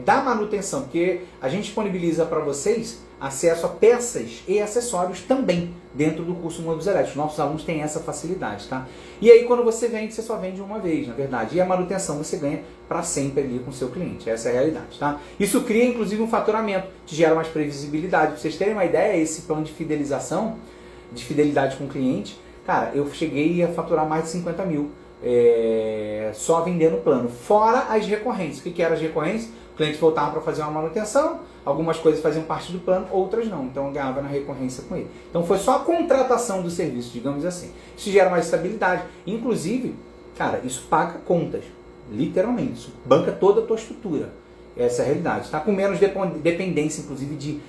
Speaker 1: da manutenção, porque a gente disponibiliza para vocês acesso a peças e acessórios também dentro do curso Mundo dos Elétricos. Nossos alunos têm essa facilidade, tá? E aí quando você vende, você só vende uma vez, na verdade. E a manutenção você ganha para sempre ali com o seu cliente. Essa é a realidade, tá? Isso cria inclusive um faturamento, que gera mais previsibilidade. Para vocês terem uma ideia, esse plano de fidelização, de fidelidade com o cliente, cara, eu cheguei a faturar mais de 50 mil só vendendo plano. Fora as recorrências. O que eram as recorrências? O cliente voltava para fazer uma manutenção, algumas coisas faziam parte do plano, outras não. Então eu ganhava na recorrência com ele. Então foi só a contratação do serviço, digamos assim. Isso gera mais estabilidade. Inclusive, cara, isso paga contas. Literalmente, isso banca toda a tua estrutura. Essa é a realidade. Está com menos dependência, inclusive,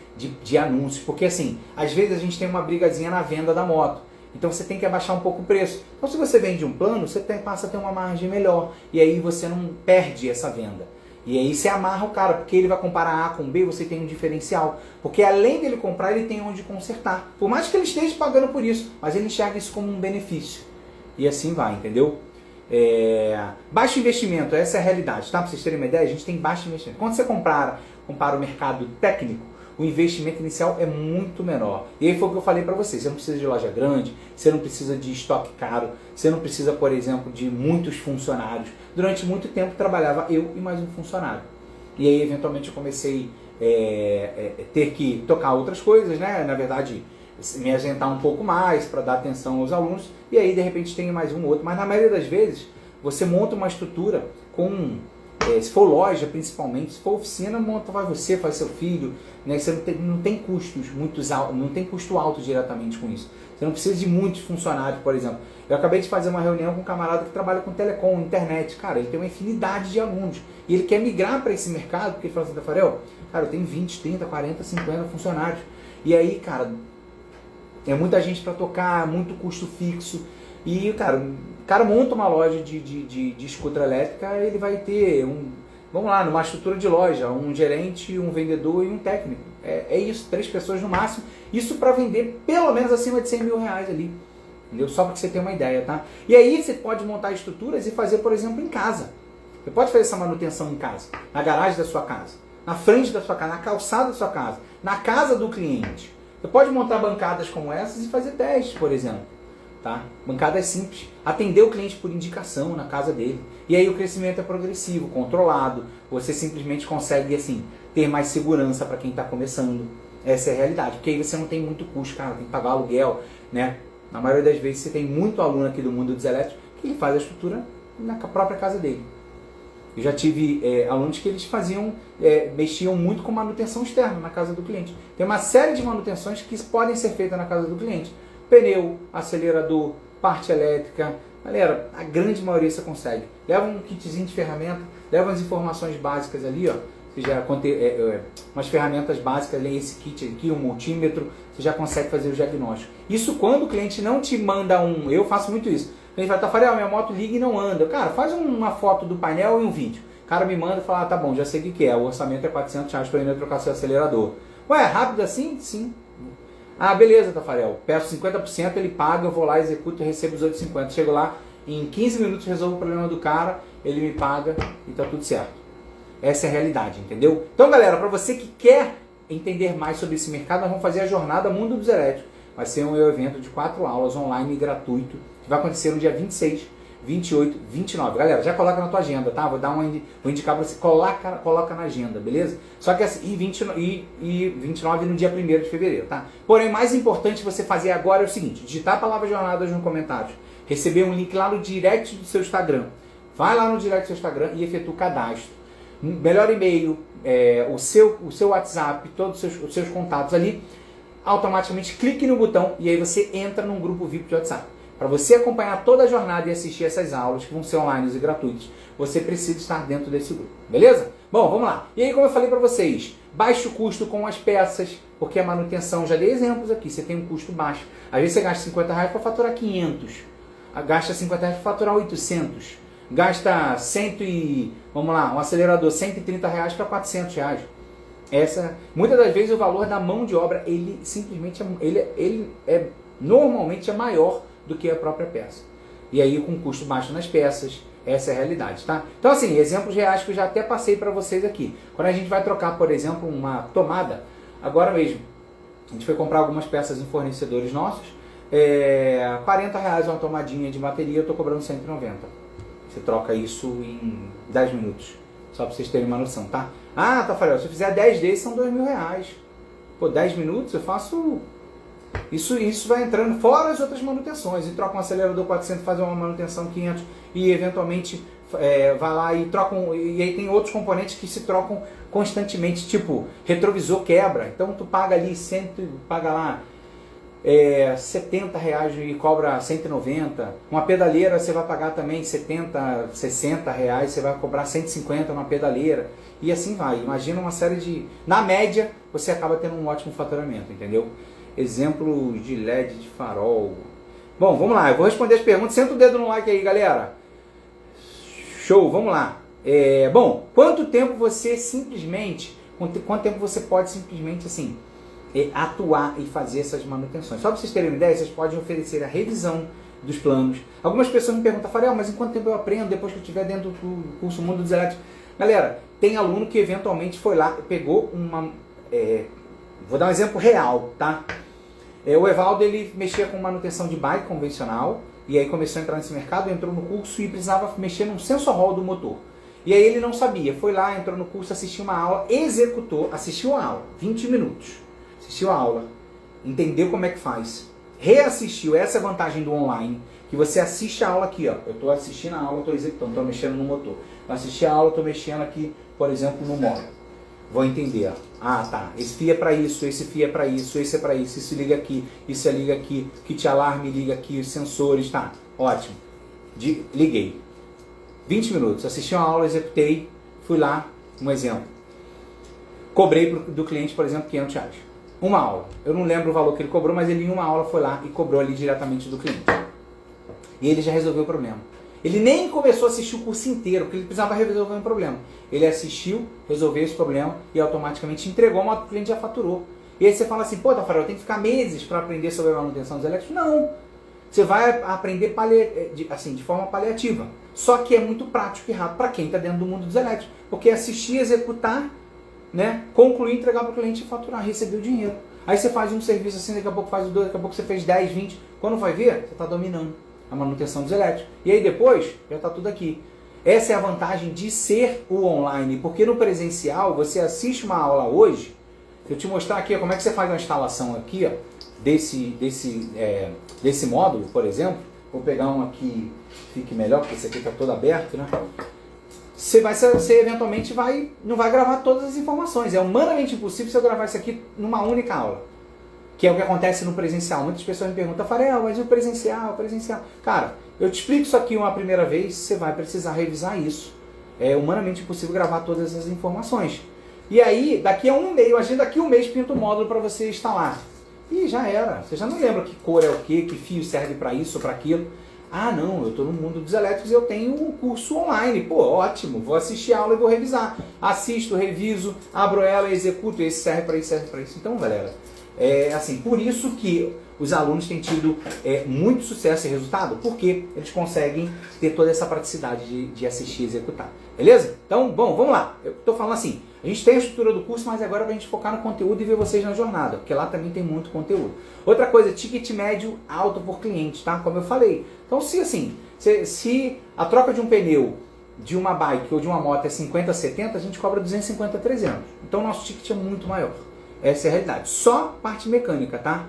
Speaker 1: de anúncios. Porque, assim, às vezes a gente tem uma brigazinha na venda da moto. Então você tem que abaixar um pouco o preço. Então, se você vende um plano, você passa a ter uma margem melhor. E aí você não perde essa venda. E aí você amarra o cara, porque ele vai comparar A com B, você tem um diferencial. Porque além dele comprar, ele tem onde consertar. Por mais que ele esteja pagando por isso, mas ele enxerga isso como um benefício. E assim vai, entendeu? Baixo investimento, essa é a realidade, tá? Para vocês terem uma ideia, a gente tem baixo investimento. Quando você compara o mercado técnico, o investimento inicial é muito menor. E aí foi o que eu falei para vocês, você não precisa de loja grande, você não precisa de estoque caro, você não precisa, por exemplo, de muitos funcionários. Durante muito tempo trabalhava eu e mais um funcionário. E aí eventualmente eu comecei ter que tocar outras coisas, né? Na verdade, me ausentar um pouco mais para dar atenção aos alunos, e aí de repente tem mais um ou outro. Mas na maioria das vezes, você monta uma estrutura com, se for loja principalmente, se for oficina, faz você, faz seu filho, né? Você não tem custos não tem custo alto diretamente com isso. Você não precisa de muitos funcionários, por exemplo. Eu acabei de fazer uma reunião com um camarada que trabalha com telecom, internet. Cara, ele tem uma infinidade de alunos. E ele quer migrar para esse mercado, porque ele fala assim, Tafarel, cara, eu tenho 20, 30, 40, 50 funcionários. E aí, cara, é muita gente para tocar, muito custo fixo. E, cara, o cara monta uma loja de escuta elétrica, ele vai ter vamos lá, numa estrutura de loja, um gerente, um vendedor e um técnico. É isso, 3 pessoas no máximo. Isso para vender pelo menos acima de 100 mil reais ali. Entendeu? Só para que você tenha uma ideia, tá? E aí você pode montar estruturas e fazer, por exemplo, em casa. Você pode fazer essa manutenção em casa, na garagem da sua casa, na frente da sua casa, na calçada da sua casa, na casa do cliente. Você pode montar bancadas como essas e fazer testes, por exemplo. Tá? Bancadas simples. Atender o cliente por indicação na casa dele. E aí o crescimento é progressivo, controlado. Você simplesmente consegue, assim, ter mais segurança para quem está começando. Essa é a realidade. Porque aí você não tem muito custo, cara. Tem que pagar aluguel, né? Na maioria das vezes você tem muito aluno aqui do mundo dos elétricos que ele faz a estrutura na própria casa dele. Eu já tive alunos que eles mexiam muito com manutenção externa na casa do cliente. Tem uma série de manutenções que podem ser feitas na casa do cliente. Pneu, acelerador, parte elétrica. Galera, a grande maioria você consegue. Leva um kitzinho de ferramenta, leva as informações básicas ali, ó. Você já umas ferramentas básicas, ali, esse kit aqui, um multímetro, você já consegue fazer o diagnóstico. Isso quando o cliente não te manda eu faço muito isso. O cliente fala, Tafarel, minha moto liga e não anda. Cara, faz uma foto do painel e um vídeo. O cara me manda e fala, tá bom, já sei o que é. O orçamento é 400 reais para ele trocar seu acelerador. Ué, rápido assim? Sim. Ah, beleza, Tafarel. Peço 50%, ele paga, eu vou lá, executo e recebo os outros 50%. Chego lá, em 15 minutos resolvo o problema do cara, ele me paga e tá tudo certo. Essa é a realidade, entendeu? Então, galera, para você que quer entender mais sobre esse mercado, nós vamos fazer a jornada Mundo dos Elétricos. Vai ser um evento de 4 aulas online gratuito, que vai acontecer no dia 26, 28, 29. Galera, já coloca na tua agenda, tá? Vou indicar para você, coloca na agenda, beleza? Só que assim, e 29 no dia 1º de fevereiro, tá? Porém, mais importante você fazer agora é o seguinte, digitar a palavra jornadas no comentário, receber um link lá no direct do seu Instagram. Vai lá no direct do seu Instagram e efetua o cadastro. Melhor e-mail, o seu WhatsApp, todos os seus contatos ali, automaticamente clique no botão e aí você entra num grupo VIP de WhatsApp. Para você acompanhar toda a jornada e assistir essas aulas, que vão ser online e gratuitas, você precisa estar dentro desse grupo, beleza? Bom, vamos lá. E aí, como eu falei para vocês, baixo custo com as peças, porque a manutenção, já dei exemplos aqui, você tem um custo baixo. Às vezes você gasta 50 reais para faturar 500, gasta 50 reais para faturar 800, gasta um acelerador 130 reais para 400 reais. Muitas das vezes o valor da mão de obra, ele simplesmente normalmente é maior do que a própria peça. E aí com custo baixo nas peças, essa é a realidade, tá? Então assim, exemplos reais que eu já até passei para vocês aqui. Quando a gente vai trocar, por exemplo, uma tomada, agora mesmo, a gente foi comprar algumas peças em fornecedores nossos, 40 reais uma tomadinha de bateria, eu estou cobrando 190. Você troca isso em 10 minutos, só para vocês terem uma noção, tá? Ah, Tafarel, se eu fizer 10 desses são 2 mil reais. Pô, 10 minutos eu faço... Isso vai entrando fora as outras manutenções. E troca um acelerador 400, faz uma manutenção 500 e eventualmente vai lá e troca e aí tem outros componentes que se trocam constantemente, tipo retrovisor quebra, então tu paga ali paga lá R$70 e cobra 190. Uma pedaleira você vai pagar também 70, 60 reais, você vai cobrar 150 numa pedaleira. E assim vai. Imagina uma série de... Na média, você acaba tendo um ótimo faturamento, entendeu? Exemplo de LED de farol. Bom, vamos lá. Eu vou responder as perguntas. Senta o dedo no like aí, galera. Show, vamos lá. Bom, quanto tempo você simplesmente... Quanto tempo você pode simplesmente, assim... atuar e fazer essas manutenções. Só para vocês terem uma ideia, vocês podem oferecer a revisão dos planos. Algumas pessoas me perguntam, Farel, mas em quanto tempo eu aprendo depois que eu estiver dentro do curso Mundo dos Elétricos? Galera, tem aluno que eventualmente foi lá, pegou uma... vou dar um exemplo real, tá? O Evaldo, ele mexia com manutenção de bike convencional, e aí começou a entrar nesse mercado, entrou no curso e precisava mexer num sensor hall do motor. E aí ele não sabia, foi lá, entrou no curso, assistiu uma aula, executou, assistiu a aula, 20 minutos. Assistiu a aula, entendeu como é que faz, reassistiu. Essa é a vantagem do online, que você assiste a aula aqui, ó. Eu estou assistindo a aula, estou executando, estou mexendo no motor. Eu assisti a aula, estou mexendo aqui, por exemplo, no móvel. Vou entender, ó. Ah, tá, esse fio é para isso, esse fio é para isso, esse é para isso liga aqui, isso liga aqui, kit alarme liga aqui, os sensores, tá, ótimo. Liguei. 20 minutos, assisti uma aula, executei, fui lá, um exemplo. Cobrei do cliente, por exemplo, R$500. Uma aula. Eu não lembro o valor que ele cobrou, mas ele em uma aula foi lá e cobrou ali diretamente do cliente. E ele já resolveu o problema. Ele nem começou a assistir o curso inteiro, porque ele precisava resolver um problema. Ele assistiu, resolveu esse problema e automaticamente entregou, mas o cliente já faturou. E aí você fala assim, pô, Tafarel, eu tenho que ficar meses para aprender sobre a manutenção dos elétricos? Não. Você vai aprender assim, de forma paliativa. Só que é muito prático e rápido para quem está dentro do mundo dos elétricos. Porque assistir, executar, né, concluir, entregar para o cliente e faturar, receber o dinheiro. Aí você faz um serviço assim, daqui a pouco faz o 2, daqui a pouco você fez 10, 20. Quando vai ver, você está dominando a manutenção dos elétricos. E aí depois, já está tudo aqui. Essa é a vantagem de ser o online, porque no presencial, você assiste uma aula hoje, eu te mostrar aqui ó, como é que você faz uma instalação aqui, ó, desse módulo, por exemplo. Vou pegar um aqui que fique melhor, porque esse aqui está todo aberto, né? Você eventualmente não vai gravar todas as informações. É humanamente impossível você gravar isso aqui numa única aula. Que é o que acontece no presencial. Muitas pessoas me perguntam, Farel, mas e o presencial? Cara, eu te explico isso aqui uma primeira vez, você vai precisar revisar isso. É humanamente impossível gravar todas as informações. E aí, daqui a um mês, imagina daqui a um mês pinta o módulo para você instalar. E já era. Você já não lembra que cor é o quê, que fio serve para isso ou para aquilo. Ah, não, eu estou no mundo dos elétricos e eu tenho um curso online. Pô, ótimo, vou assistir a aula e vou revisar. Assisto, reviso, abro ela, executo, esse serve para isso, serve para isso. Então, galera, assim, por isso que os alunos têm tido muito sucesso e resultado, porque eles conseguem ter toda essa praticidade de assistir e executar. Beleza? Então, bom, vamos lá. Eu estou falando assim, a gente tem a estrutura do curso, mas agora é para a gente focar no conteúdo e ver vocês na jornada, porque lá também tem muito conteúdo. Outra coisa, ticket médio alto por cliente, tá? Como eu falei. Então, se a troca de um pneu de uma bike ou de uma moto é 50, 70, a gente cobra 250, 300. Então, o nosso ticket é muito maior. Essa é a realidade. Só parte mecânica, tá?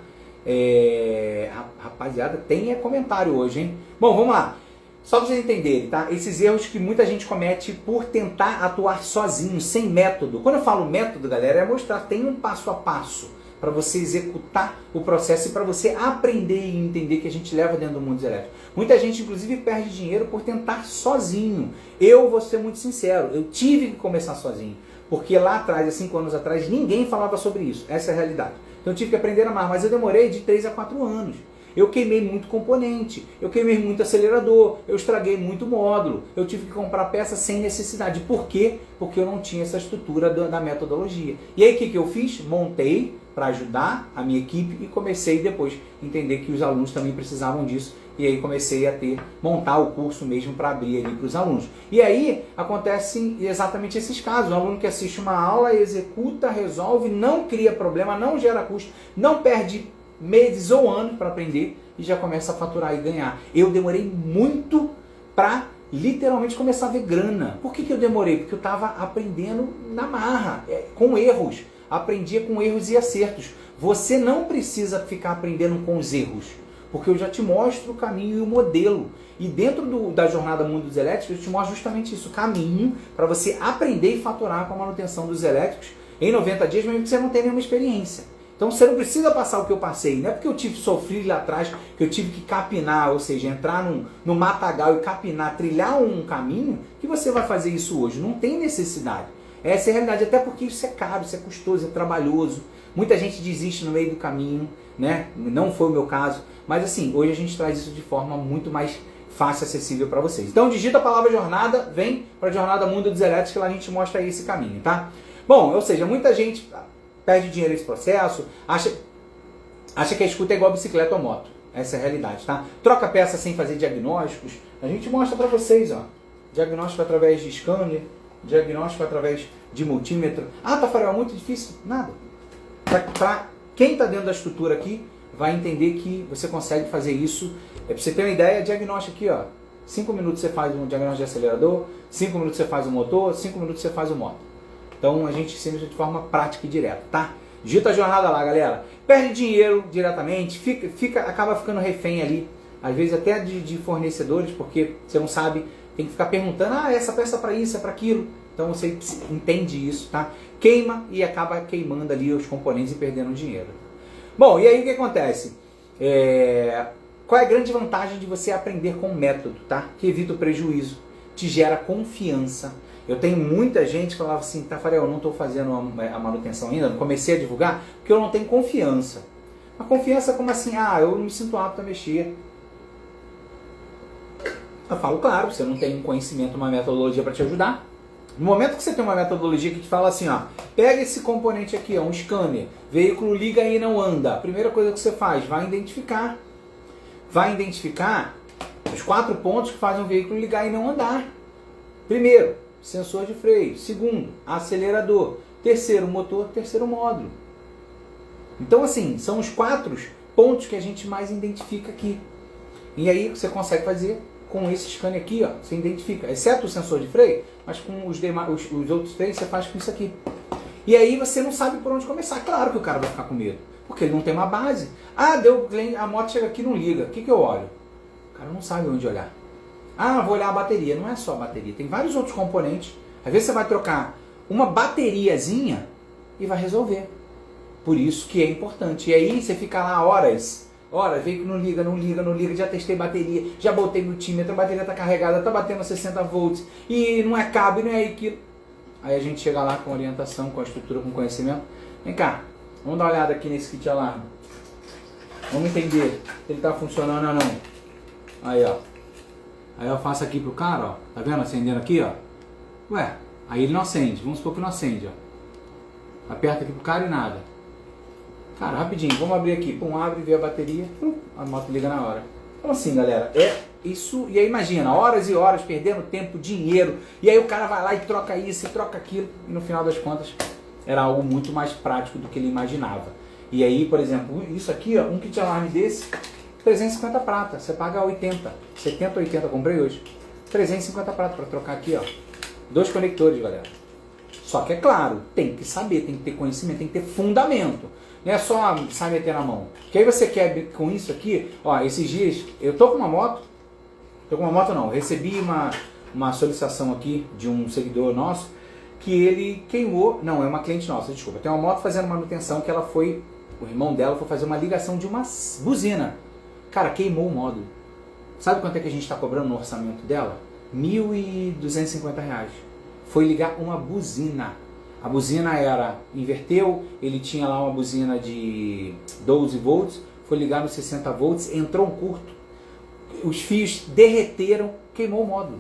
Speaker 1: Rapaziada, tem comentário hoje, hein? Bom, vamos lá. Só para vocês entenderem, tá? Esses erros que muita gente comete por tentar atuar sozinho, sem método. Quando eu falo método, galera, é mostrar, tem um passo a passo para você executar o processo e para você aprender e entender que a gente leva dentro do mundo dos elétricos. Muita gente, inclusive, perde dinheiro por tentar sozinho. Eu vou ser muito sincero, eu tive que começar sozinho. Porque lá atrás, há 5 anos atrás, ninguém falava sobre isso. Essa é a realidade. Então eu tive que aprender a amar, mas eu demorei de 3 a 4 anos. Eu queimei muito componente, eu queimei muito acelerador, eu estraguei muito módulo, eu tive que comprar peça sem necessidade. Por quê? Porque eu não tinha essa estrutura da metodologia. E aí o que eu fiz? Montei para ajudar a minha equipe e comecei depois a entender que os alunos também precisavam disso. E aí comecei a montar o curso mesmo para abrir ali para os alunos. E aí acontecem exatamente esses casos. O aluno que assiste uma aula, executa, resolve, não cria problema, não gera custo, não perde meses ou anos para aprender e já começa a faturar e ganhar. Eu demorei muito para literalmente começar a ver grana. Por que eu demorei? Porque eu estava aprendendo na marra, com erros. Aprendia com erros e acertos. Você não precisa ficar aprendendo com os erros, porque eu já te mostro o caminho e o modelo. E dentro da jornada Mundo dos Elétricos, eu te mostro justamente isso, o caminho para você aprender e faturar com a manutenção dos elétricos em 90 dias, mesmo que você não tenha nenhuma experiência. Então você não precisa passar o que eu passei. Não é porque eu sofri lá atrás, que eu tive que capinar, ou seja, entrar no matagal e capinar, trilhar um caminho, que você vai fazer isso hoje. Não tem necessidade. Essa é a realidade, até porque isso é caro, isso é custoso, é trabalhoso. Muita gente desiste no meio do caminho, né? Não foi o meu caso. Mas assim, hoje a gente traz isso de forma muito mais fácil e acessível para vocês. Então digita a palavra jornada, vem para a Jornada Mundo dos Elétricos, que lá a gente mostra aí esse caminho, tá? Bom, ou seja, muita gente perde dinheiro nesse processo, acha que a escuta é igual a bicicleta ou moto. Essa é a realidade, tá? Troca peça sem fazer diagnósticos. A gente mostra para vocês, ó. Diagnóstico através de scanner, diagnóstico através de multímetro. Ah, Tafarel, é muito difícil? Nada. Para quem está dentro da estrutura aqui, vai entender que você consegue fazer isso. Para você ter uma ideia, diagnóstico aqui, ó. 5 minutos você faz um diagnóstico de acelerador, 5 minutos você faz o motor, 5 minutos você faz o moto. Então a gente ensina de forma prática e direta, tá? Digita a jornada lá, galera. Perde dinheiro diretamente, acaba ficando refém ali, às vezes até de fornecedores, porque você não sabe, tem que ficar perguntando, essa peça é para isso, é para aquilo. Então você entende isso, tá? Queima e acaba queimando ali os componentes e perdendo dinheiro. Bom, e aí o que acontece? Qual é a grande vantagem de você aprender com o método, tá? Que evita o prejuízo, te gera confiança. Eu tenho muita gente que falava assim, Tafarel, eu não estou fazendo a manutenção ainda, não comecei a divulgar, porque eu não tenho confiança. A confiança como assim? Eu não me sinto apto a mexer. Eu falo, claro, você não tem um conhecimento, uma metodologia para te ajudar. No momento que você tem uma metodologia que te fala assim, pega esse componente aqui, um scanner, veículo liga e não anda. A primeira coisa que você faz, vai identificar os 4 pontos que fazem o veículo ligar e não andar. Primeiro, sensor de freio. Segundo, acelerador. Terceiro, motor. Terceiro, módulo. Então, assim, são os 4 pontos que a gente mais identifica aqui. E aí você consegue fazer com esse scanner aqui, ó. Você identifica, exceto o sensor de freio, mas com os outros 3 você faz com isso aqui. E aí você não sabe por onde começar. Claro que o cara vai ficar com medo, porque ele não tem uma base. A moto chega aqui e não liga. O que eu olho? O cara não sabe onde olhar. Vou olhar a bateria. Não é só a bateria, tem vários outros componentes. Às vezes você vai trocar uma bateriazinha e vai resolver. Por isso que é importante. E aí você fica lá horas, veículo não liga, já testei bateria, já botei multímetro, a bateria está carregada, está batendo 60 volts, e não é cabo, e não é aquilo. Aí a gente chega lá com orientação, com a estrutura, com conhecimento. Vem cá, vamos dar uma olhada aqui nesse kit alarme. Vamos entender se ele está funcionando ou não. Aí, ó. Aí eu faço aqui pro cara, ó. Tá vendo? Acendendo aqui, ó. Ué, aí ele não acende. Vamos supor que não acende, ó. Aperta aqui pro cara e nada. Cara, rapidinho, vamos abrir aqui. Pum, abre, vê a bateria. A moto liga na hora. Então assim, galera, é isso. E aí imagina, horas e horas perdendo tempo, dinheiro. E aí o cara vai lá e troca isso e troca aquilo. E no final das contas, era algo muito mais prático do que ele imaginava. E aí, por exemplo, isso aqui, ó, um kit alarme desse, 350 prata, você paga 80, 70, 80, comprei hoje. 350 prata para trocar aqui, ó. 2 conectores, galera. Só que é claro, tem que saber, tem que ter conhecimento, tem que ter fundamento. Não é só sair meter na mão. Que aí você quer com isso aqui, ó, esses dias, eu tô com uma moto, recebi uma solicitação aqui de um seguidor nosso, que ele queimou, não, é uma cliente nossa, desculpa, tem uma moto fazendo manutenção que ela foi, o irmão dela foi fazer uma ligação de uma buzina. Cara, queimou o módulo. Sabe quanto é que a gente está cobrando no orçamento dela? R$ 1.250. Foi ligar uma buzina. A buzina inverteu, ele tinha lá uma buzina de 12 volts, foi ligar nos 60 volts, entrou um curto, os fios derreteram, queimou o módulo.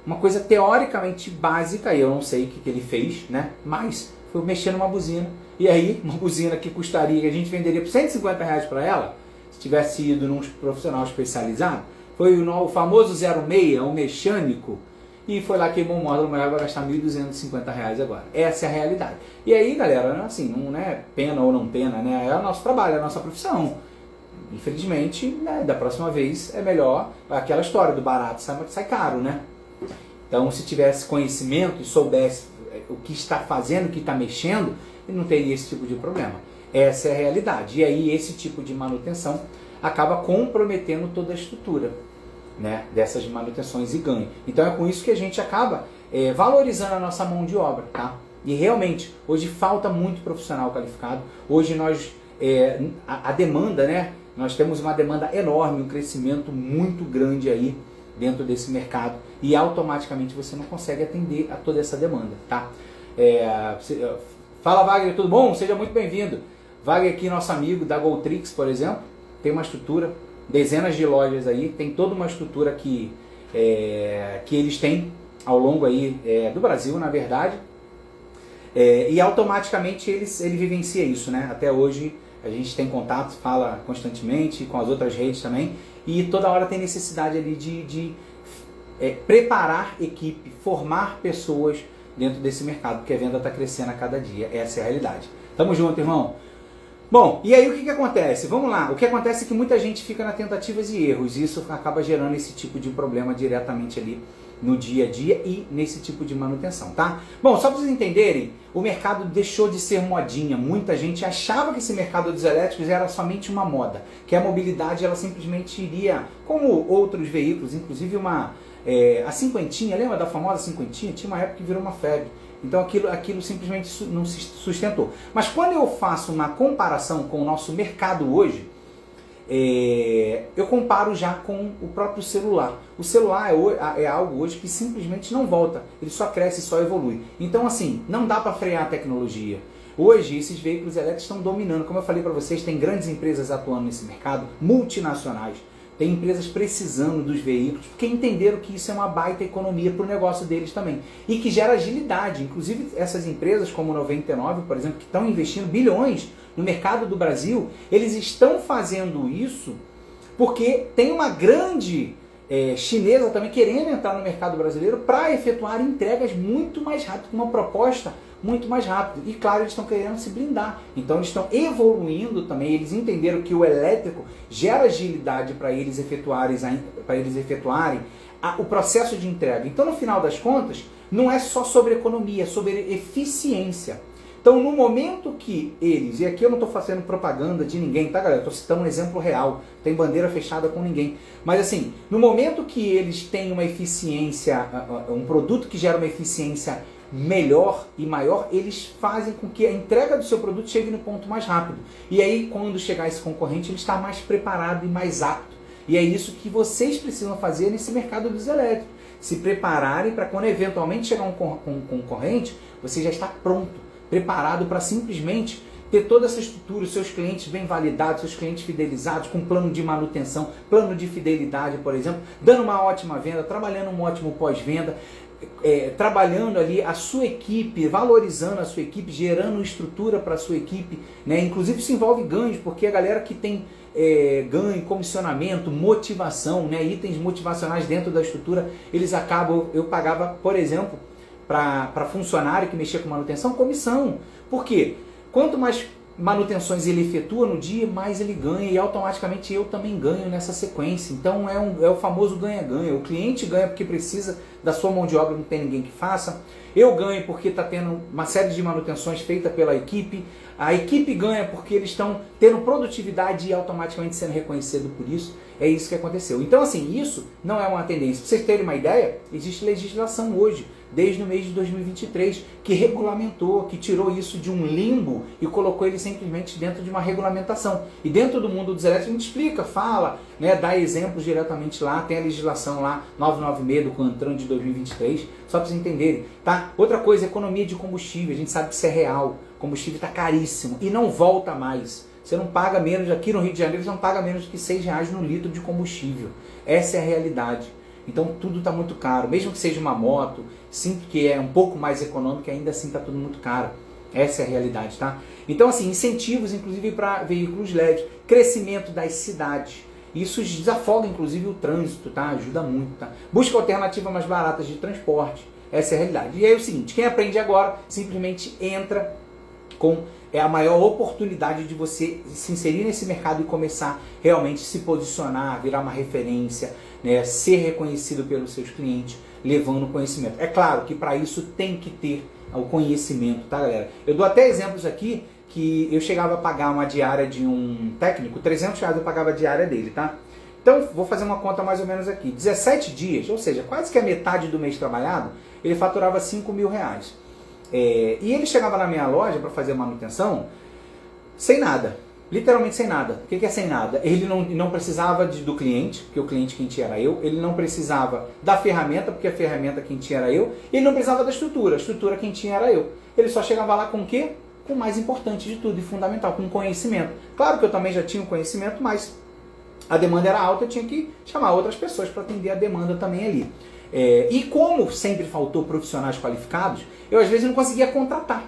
Speaker 1: Uma coisa teoricamente básica, eu não sei o que ele fez, né? Mas foi mexer numa buzina. E aí, uma buzina que custaria, que a gente venderia por R$ 150 para ela, se tivesse ido num profissional especializado, foi o famoso 06, um mecânico, e foi lá, queimou o módulo, vai gastar R$ 1.250 agora. Essa é a realidade. E aí, galera, assim, não é pena ou não pena, né? É o nosso trabalho, é a nossa profissão. Infelizmente, né, da próxima vez é melhor aquela história do barato sai caro, né? Então, se tivesse conhecimento e soubesse o que está fazendo, o que está mexendo, ele não teria esse tipo de problema. Essa é a realidade. E aí, esse tipo de manutenção acaba comprometendo toda a estrutura, né, dessas manutenções e ganho. Então, é com isso que a gente acaba valorizando a nossa mão de obra, tá? E realmente, hoje falta muito profissional qualificado. Hoje a demanda, né? Nós temos uma demanda enorme, um crescimento muito grande aí dentro desse mercado. E automaticamente você não consegue atender a toda essa demanda, tá? Fala, Wagner, tudo bom? Seja muito bem-vindo. Wagner aqui, nosso amigo da Goltrix, por exemplo, tem uma estrutura, dezenas de lojas aí, tem toda uma estrutura que eles têm ao longo aí do Brasil, na verdade, e automaticamente ele vivencia isso, né? Até hoje a gente tem contato, fala constantemente com as outras redes também, e toda hora tem necessidade ali de preparar equipe, formar pessoas dentro desse mercado, porque a venda está crescendo a cada dia. Essa é a realidade. Tamo junto, irmão. Bom, e aí o que acontece? Vamos lá. O que acontece é que muita gente fica na tentativas e erros, e isso acaba gerando esse tipo de problema diretamente ali no dia a dia e nesse tipo de manutenção, tá? Bom, só para vocês entenderem, o mercado deixou de ser modinha. Muita gente achava que esse mercado dos elétricos era somente uma moda, que a mobilidade ela simplesmente iria, como outros veículos, inclusive a cinquentinha, lembra da famosa cinquentinha? Tinha uma época que virou uma febre. Então aquilo simplesmente não se sustentou. Mas quando eu faço uma comparação com o nosso mercado hoje, eu comparo já com o próprio celular. O celular é algo hoje que simplesmente não volta, ele só cresce, só evolui. Então assim, não dá para frear a tecnologia. Hoje esses veículos elétricos estão dominando, como eu falei para vocês, tem grandes empresas atuando nesse mercado, multinacionais. Tem empresas precisando dos veículos, porque entenderam que isso é uma baita economia para o negócio deles também. E que gera agilidade. Inclusive essas empresas como 99, por exemplo, que estão investindo bilhões no mercado do Brasil, eles estão fazendo isso porque tem uma grande chinesa também querendo entrar no mercado brasileiro para efetuar entregas muito mais rápido, com uma proposta muito mais rápido. E claro, eles estão querendo se blindar. Então eles estão evoluindo também. Eles entenderam que o elétrico gera agilidade para eles efetuarem o processo de entrega. Então no final das contas, não é só sobre economia, é sobre eficiência. Então no momento que eles, e aqui eu não estou fazendo propaganda de ninguém, tá galera? Estou citando um exemplo real, tem bandeira fechada com ninguém. Mas assim, no momento que eles têm uma eficiência, um produto que gera uma eficiência melhor e maior, eles fazem com que a entrega do seu produto chegue no ponto mais rápido. E aí, quando chegar esse concorrente, ele está mais preparado e mais apto. E é isso que vocês precisam fazer nesse mercado dos elétricos. Se prepararem para quando eventualmente chegar um concorrente, você já está pronto, preparado para simplesmente ter toda essa estrutura, os seus clientes bem validados, seus clientes fidelizados, com plano de manutenção, plano de fidelidade, por exemplo, dando uma ótima venda, trabalhando um ótimo pós-venda, trabalhando ali a sua equipe, valorizando a sua equipe, gerando estrutura para a sua equipe, né? Inclusive isso envolve ganhos, porque a galera que tem ganho, comissionamento, motivação, né? Itens motivacionais dentro da estrutura, eles acabam, eu pagava, por exemplo, para funcionário que mexia com manutenção, comissão. Por quê? Quanto mais manutenções ele efetua no dia, mais ele ganha, e automaticamente eu também ganho nessa sequência. Então é o famoso ganha-ganha. O cliente ganha porque precisa da sua mão de obra, não tem ninguém que faça. Eu ganho porque está tendo uma série de manutenções feitas pela equipe. A equipe ganha porque eles estão tendo produtividade e automaticamente sendo reconhecido por isso. É isso que aconteceu. Então assim, isso não é uma tendência. Para vocês terem uma ideia, existe legislação hoje, desde o mês de 2023, que regulamentou, que tirou isso de um limbo e colocou ele simplesmente dentro de uma regulamentação. E dentro do mundo dos elétricos a gente explica, fala, né, dá exemplos diretamente lá, tem a legislação lá, 996 do CONTRAN de 2023, só para vocês entenderem, tá? Outra coisa, economia de combustível, a gente sabe que isso é real, o combustível está caríssimo e não volta mais. Você não paga menos, aqui no Rio de Janeiro, você não paga menos do que R$6 no litro de combustível. Essa é a realidade. Então tudo está muito caro, mesmo que seja uma moto, sim, que é um pouco mais econômica, ainda assim está tudo muito caro. Essa é a realidade, tá? Então assim, incentivos inclusive para veículos leves, crescimento das cidades, isso desafoga inclusive o trânsito, tá? Ajuda muito, tá? Busca alternativas mais baratas de transporte, essa é a realidade. E aí é o seguinte, quem aprende agora simplesmente entra com a maior oportunidade de você se inserir nesse mercado e começar realmente a se posicionar, virar uma referência, né, ser reconhecido pelos seus clientes, levando conhecimento. É claro que para isso tem que ter o conhecimento, tá galera? Eu dou até exemplos aqui que eu chegava a pagar uma diária de um técnico, R$300 eu pagava a diária dele, tá? Então vou fazer uma conta mais ou menos aqui, 17 dias, ou seja, quase que a metade do mês trabalhado, ele faturava R$5.000. E ele chegava na minha loja para fazer manutenção sem nada, literalmente sem nada. O que é sem nada? Ele não precisava do cliente, porque o cliente quem tinha era eu, ele não precisava da ferramenta, porque a ferramenta quem tinha era eu, e ele não precisava da estrutura, a estrutura quem tinha era eu. Ele só chegava lá com o quê? Com o mais importante de tudo e fundamental, com conhecimento. Claro que eu também já tinha o conhecimento, mas a demanda era alta, eu tinha que chamar outras pessoas para atender a demanda também ali. E como sempre faltou profissionais qualificados, eu às vezes não conseguia contratar,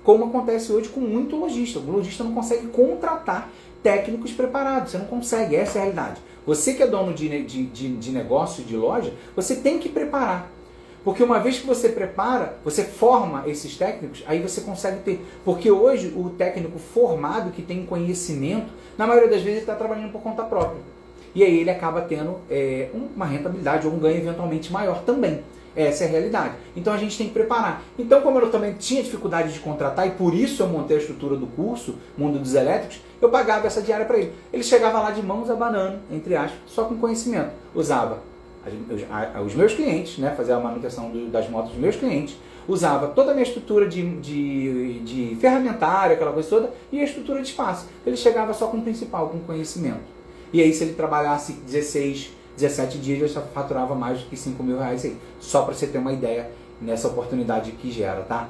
Speaker 1: como acontece hoje com muito lojista. O lojista não consegue contratar técnicos preparados, você não consegue, essa é a realidade. Você que é dono de negócio, de loja, você tem que preparar. Porque uma vez que você prepara, você forma esses técnicos, aí você consegue ter. Porque hoje o técnico formado, que tem conhecimento, na maioria das vezes ele está trabalhando por conta própria. E aí ele acaba tendo uma rentabilidade ou um ganho eventualmente maior também. Essa é a realidade. Então a gente tem que preparar. Então, como eu também tinha dificuldade de contratar, e por isso eu montei a estrutura do curso, Mundo dos Elétricos, eu pagava essa diária para ele. Ele chegava lá de mãos abanando, entre aspas, só com conhecimento. Usava os meus clientes, né, fazia a manutenção das motos dos meus clientes, usava toda a minha estrutura de ferramentário, aquela coisa toda, e a estrutura de espaço. Ele chegava só com o principal, com conhecimento. E aí, se ele trabalhasse 16, 17 dias, ele já faturava mais do que 5 mil reais aí. Só para você ter uma ideia nessa oportunidade que gera, tá?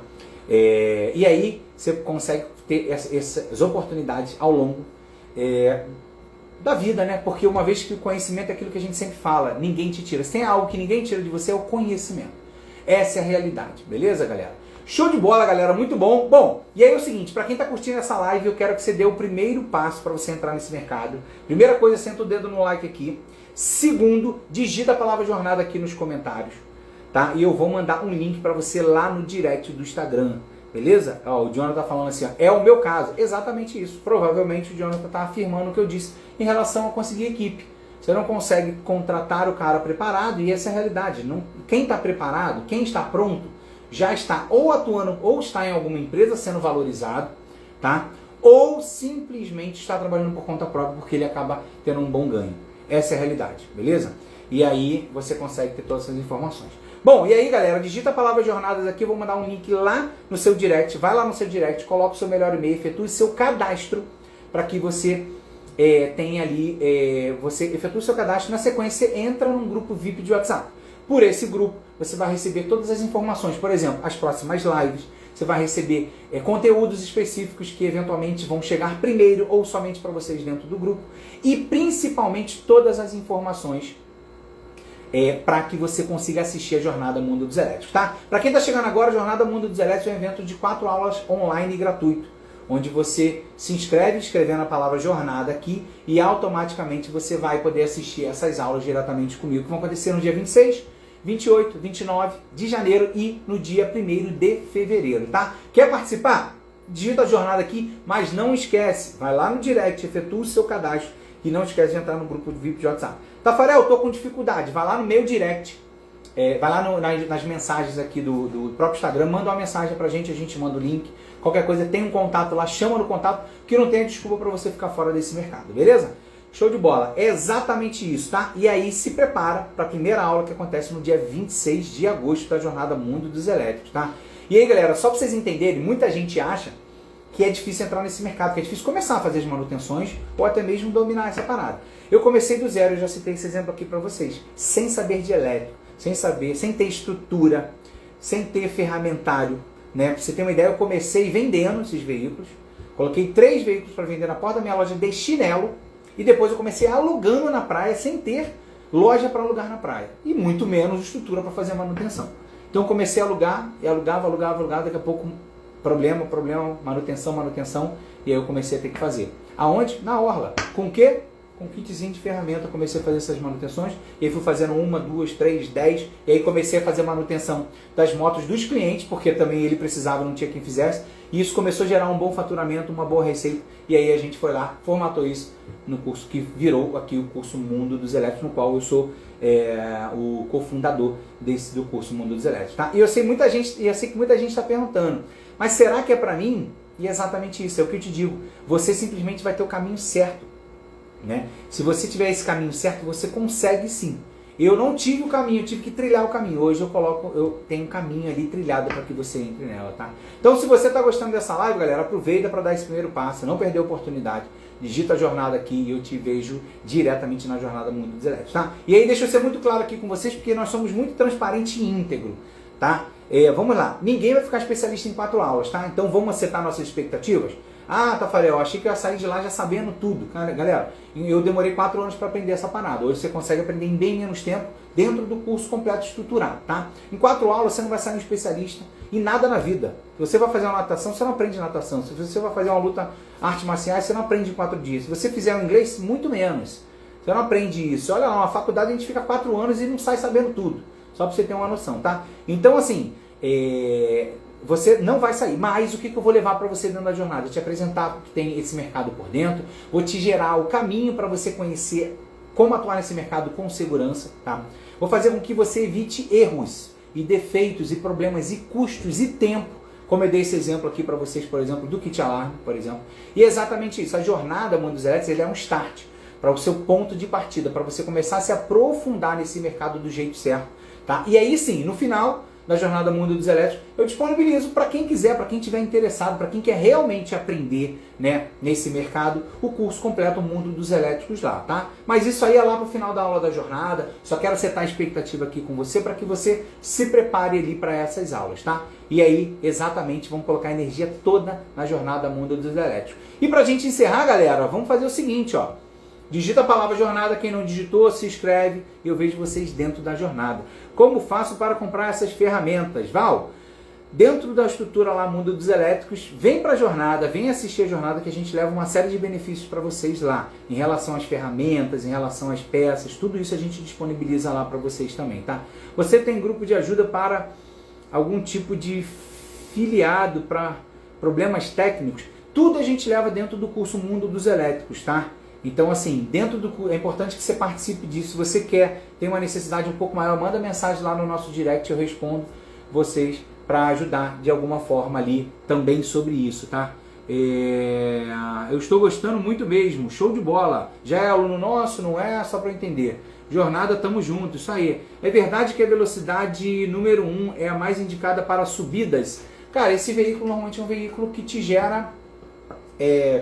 Speaker 1: E aí, você consegue ter essas oportunidades ao longo da vida, né? Porque uma vez que o conhecimento é aquilo que a gente sempre fala, ninguém te tira. Se tem algo que ninguém tira de você, é o conhecimento. Essa é a realidade, beleza, galera? Show de bola, galera, muito bom. Bom, e aí é o seguinte, para quem está curtindo essa live, eu quero que você dê o primeiro passo para você entrar nesse mercado. Primeira coisa, senta o dedo no like aqui. Segundo, digita a palavra jornada aqui nos comentários, tá? E eu vou mandar um link para você lá no direct do Instagram, beleza? Ó, o Jonathan tá falando assim, ó, é o meu caso. Exatamente isso. Provavelmente o Jonathan está afirmando o que eu disse em relação a conseguir equipe. Você não consegue contratar o cara preparado e essa é a realidade. Quem está preparado, quem está pronto, já está ou atuando ou está em alguma empresa sendo valorizado, tá? Ou simplesmente está trabalhando por conta própria porque ele acaba tendo um bom ganho. Essa é a realidade, beleza? E aí você consegue ter todas essas informações. Bom, e aí galera, digita a palavra jornadas aqui, eu vou mandar um link lá no seu direct, vai lá no seu direct, coloca o seu melhor e-mail, efetue seu cadastro para que você tenha ali, você efetua o seu cadastro, na sequência você entra num grupo VIP de WhatsApp. Por esse grupo você vai receber todas as informações, por exemplo, as próximas lives, você vai receber conteúdos específicos que eventualmente vão chegar primeiro ou somente para vocês dentro do grupo e principalmente todas as informações para que você consiga assistir a Jornada Mundo dos Elétricos, tá? Para quem está chegando agora, a Jornada Mundo dos Elétricos é um evento de 4 aulas online e gratuito, onde você se inscreve escrevendo a palavra jornada aqui e automaticamente você vai poder assistir essas aulas diretamente comigo, que vão acontecer no dia 26, 28, 29 de janeiro e no dia 1º de fevereiro, tá? Quer participar? Digita a jornada aqui, mas não esquece, vai lá no direct, efetua o seu cadastro e não esquece de entrar no grupo de VIP de WhatsApp. Tafarel, eu tô com dificuldade, vai lá no meu direct, vai lá nas mensagens aqui do próprio Instagram, manda uma mensagem pra gente, a gente manda o link. Qualquer coisa, tem um contato lá, chama no contato, que não tenha desculpa para você ficar fora desse mercado, beleza? Show de bola, é exatamente isso, tá? E aí se prepara para a primeira aula que acontece no dia 26 de agosto da Jornada Mundo dos Elétricos, tá? E aí galera, só para vocês entenderem, muita gente acha que é difícil entrar nesse mercado, que é difícil começar a fazer as manutenções ou até mesmo dominar essa parada. Eu comecei do zero, eu já citei esse exemplo aqui para vocês, sem saber de elétrico, sem ter estrutura, sem ter ferramentário, né? Pra você ter uma ideia, eu comecei vendendo esses veículos, coloquei 3 veículos para vender na porta da minha loja de chinelo e depois eu comecei alugando na praia sem ter loja para alugar na praia e muito menos estrutura para fazer a manutenção. Então eu comecei a alugar e alugava, daqui a pouco problema, manutenção e aí eu comecei a ter que fazer. Aonde? Na orla. Com o quê? Com um kitzinho de ferramenta, eu comecei a fazer essas manutenções, e aí fui fazendo 1, 2, 3, 10, e aí comecei a fazer manutenção das motos dos clientes, porque também ele precisava, não tinha quem fizesse, e isso começou a gerar um bom faturamento, uma boa receita, e aí a gente foi lá, formatou isso no curso que virou aqui o curso Mundo dos Elétricos, no qual eu sou o cofundador do curso Mundo dos Elétricos, tá? E eu sei que muita gente está perguntando, mas será que é para mim? E é exatamente isso, é o que eu te digo, você simplesmente vai ter o caminho certo. Né? Se você tiver esse caminho certo, você consegue sim eu não tive o caminho, eu tive que trilhar o caminho. Hoje eu tenho um caminho ali trilhado para que você entre nela, tá? Então, se você está gostando dessa live, galera, aproveita para dar esse primeiro passo, não perder a oportunidade. Digita a jornada aqui e eu te vejo diretamente na jornada Mundo dos Elétricos, tá? E aí deixa eu ser muito claro aqui com vocês, porque nós somos muito transparente e íntegro, tá? Vamos lá, ninguém vai ficar especialista em 4 aulas, tá? Então vamos acertar nossas expectativas? Ah, Tafarel, eu achei que eu ia sair de lá já sabendo tudo. Cara, galera, eu demorei 4 anos para aprender essa parada. Hoje você consegue aprender em bem menos tempo dentro do curso completo estruturado, tá? Em 4 aulas você não vai sair um especialista em nada na vida. Se você vai fazer uma natação, você não aprende natação. Se você vai fazer uma luta artes marciais, você não aprende em 4 dias. Se você fizer o inglês, muito menos. Você não aprende isso. Olha lá, na faculdade a gente fica 4 anos e não sai sabendo tudo. Só para você ter uma noção, tá? Então, assim, você não vai sair. Mas o que eu vou levar para você dentro da jornada? Eu te apresentar que tem esse mercado por dentro, vou te gerar o caminho para você conhecer como atuar nesse mercado com segurança, tá? Vou fazer com que você evite erros e defeitos e problemas e custos e tempo, como eu dei esse exemplo aqui para vocês, por exemplo, do kit alarme, por exemplo. E é exatamente isso. A jornada Mundo dos Elétricos, ele é um start para o seu ponto de partida, para você começar a se aprofundar nesse mercado do jeito certo, tá? E aí sim, no final da jornada Mundo dos Elétricos, eu disponibilizo para quem quiser, para quem estiver interessado, para quem quer realmente aprender, né, nesse mercado, o curso completo Mundo dos Elétricos lá, tá? Mas isso aí é lá pro final da aula da jornada, só quero setar a expectativa aqui com você para que você se prepare ali para essas aulas, tá? E aí, exatamente, vamos colocar a energia toda na jornada Mundo dos Elétricos. E pra gente encerrar, galera, vamos fazer o seguinte, ó. Digita a palavra jornada, quem não digitou, se inscreve e eu vejo vocês dentro da jornada. Como faço para comprar essas ferramentas? Val, dentro da estrutura lá Mundo dos Elétricos, vem para a jornada, vem assistir a jornada que a gente leva uma série de benefícios para vocês lá, em relação às ferramentas, em relação às peças, tudo isso a gente disponibiliza lá para vocês também, tá? Você tem grupo de ajuda para algum tipo de filiado para problemas técnicos, tudo a gente leva dentro do curso Mundo dos Elétricos, tá? Então, assim, é importante que você participe disso. Se você tem uma necessidade um pouco maior, manda mensagem lá no nosso direct, eu respondo vocês para ajudar de alguma forma ali também sobre isso, tá? Eu estou gostando muito mesmo, show de bola. Já é aluno nosso, não é? Só para eu entender. Jornada, tamo junto, isso aí. É verdade que a velocidade número 1 é a mais indicada para subidas? Cara, esse veículo normalmente é um veículo que te gera...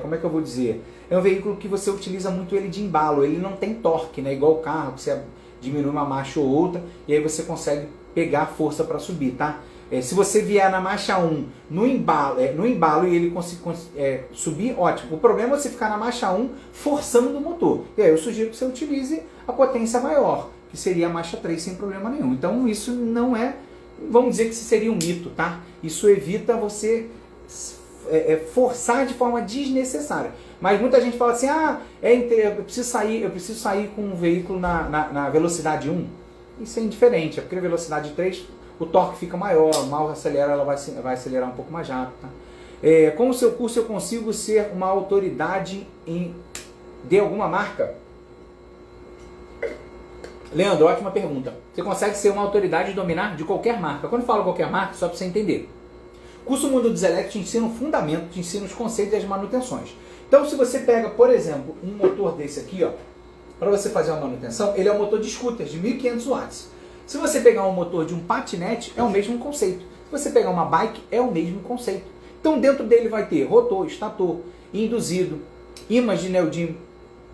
Speaker 1: como é que eu vou dizer? É um veículo que você utiliza muito ele de embalo, ele não tem torque, né? Igual o carro, que você diminui uma marcha ou outra e aí você consegue pegar força para subir, tá? Se você vier na marcha 1 no embalo e ele conseguir subir, ótimo. O problema é você ficar na marcha 1 forçando o motor. E aí eu sugiro que você utilize a potência maior, que seria a marcha 3 sem problema nenhum. Então isso não é, vamos dizer que isso seria um mito, tá? Isso evita você forçar de forma desnecessária. Mas muita gente fala assim, eu preciso sair com um veículo na velocidade 1. Isso é indiferente, porque a velocidade 3, o torque fica maior, mal acelera, ela vai acelerar um pouco mais rápido. Tá? Com o seu curso eu consigo ser uma autoridade de alguma marca? Leandro, ótima pergunta. Você consegue ser uma autoridade e dominar de qualquer marca. Quando eu falo qualquer marca, só para você entender. Curso Mundo dos Elétricos te ensina o fundamento, te ensina os conceitos e as manutenções. Então, se você pega, por exemplo, um motor desse aqui, ó, para você fazer uma manutenção, ele é um motor de scooter de 1.500 watts. Se você pegar um motor de um patinete, é o mesmo conceito. Se você pegar uma bike, é o mesmo conceito. Então, dentro dele vai ter rotor, estator, induzido, ímãs de neodymo.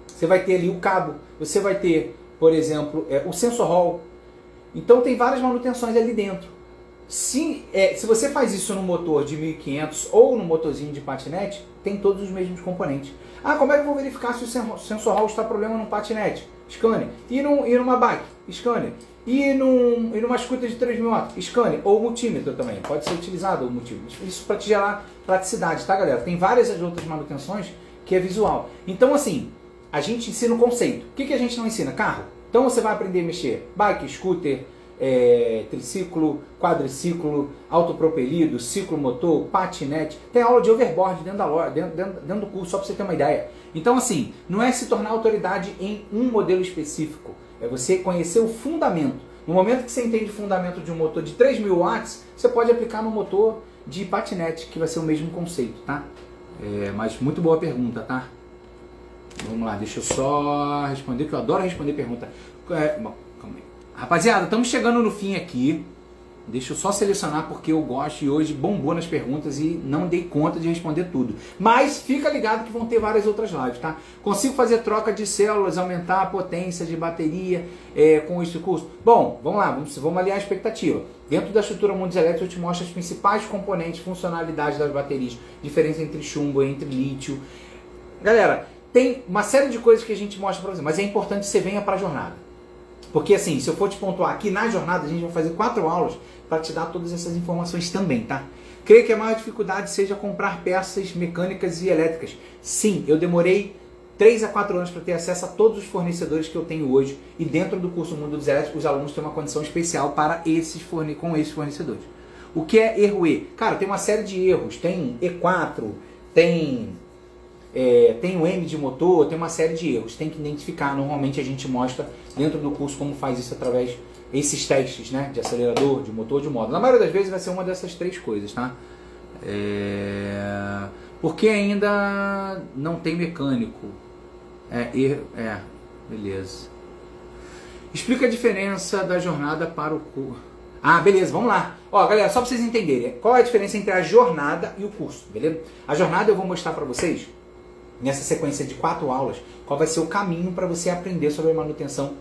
Speaker 1: Você vai ter ali o cabo, você vai ter, por exemplo, o sensor hall. Então, tem várias manutenções ali dentro. Se você faz isso no motor de 1.500 ou no motorzinho de patinete, tem todos os mesmos componentes. Como é que eu vou verificar se o sensor hall está com problema no patinete? Scanner. E numa bike? Scanner. E numa scooter de 3.000 watts? Scanner. Ou multímetro também. Pode ser utilizado o multímetro. Isso para te gerar praticidade, tá, galera? Tem várias outras manutenções que é visual. Então, assim, a gente ensina o conceito. O que a gente não ensina? Carro. Então você vai aprender a mexer bike, scooter, triciclo, quadriciclo, autopropelido, ciclomotor, patinete. Tem aula de overboard dentro do curso, só para você ter uma ideia. Então, assim, não é se tornar autoridade em um modelo específico. É você conhecer o fundamento. No momento que você entende o fundamento de um motor de 3.000 watts, você pode aplicar no motor de patinete, que vai ser o mesmo conceito, tá? Mas muito boa pergunta, tá? Vamos lá, deixa eu só responder, que eu adoro responder pergunta. Bom, calma aí. Rapaziada, estamos chegando no fim aqui. Deixa eu só selecionar porque eu gosto e hoje bombou nas perguntas e não dei conta de responder tudo. Mas fica ligado que vão ter várias outras lives, tá? Consigo fazer troca de células, aumentar a potência de bateria com esse curso? Bom, vamos lá, vamos alinhar a expectativa. Dentro da estrutura Mundos Elétricos eu te mostro as principais componentes, funcionalidades das baterias, diferença entre chumbo e entre lítio. Galera, tem uma série de coisas que a gente mostra pra você, mas é importante que você venha para a jornada. Porque assim, se eu for te pontuar aqui na jornada, a gente vai fazer 4 aulas para te dar todas essas informações também, tá? Creio que a maior dificuldade seja comprar peças mecânicas e elétricas. Sim, eu demorei 3 a 4 anos para ter acesso a todos os fornecedores que eu tenho hoje. E dentro do curso Mundo dos Elétricos, os alunos têm uma condição especial para com esses fornecedores. O que é erro E? Cara, tem uma série de erros. Tem E4, tem o M de motor, tem uma série de erros. Tem que identificar. Normalmente a gente mostra dentro do curso como faz isso através esses testes, né, de acelerador, de motor, de módulo. Na maioria das vezes vai ser uma dessas 3 coisas, tá? Porque ainda não tem mecânico. Beleza. Explica a diferença da jornada para o curso. Ah, beleza, vamos lá. Ó, galera, só para vocês entenderem, qual é a diferença entre a jornada e o curso, beleza? A jornada eu vou mostrar para vocês, nessa sequência de 4 aulas, qual vai ser o caminho para você aprender sobre a manutenção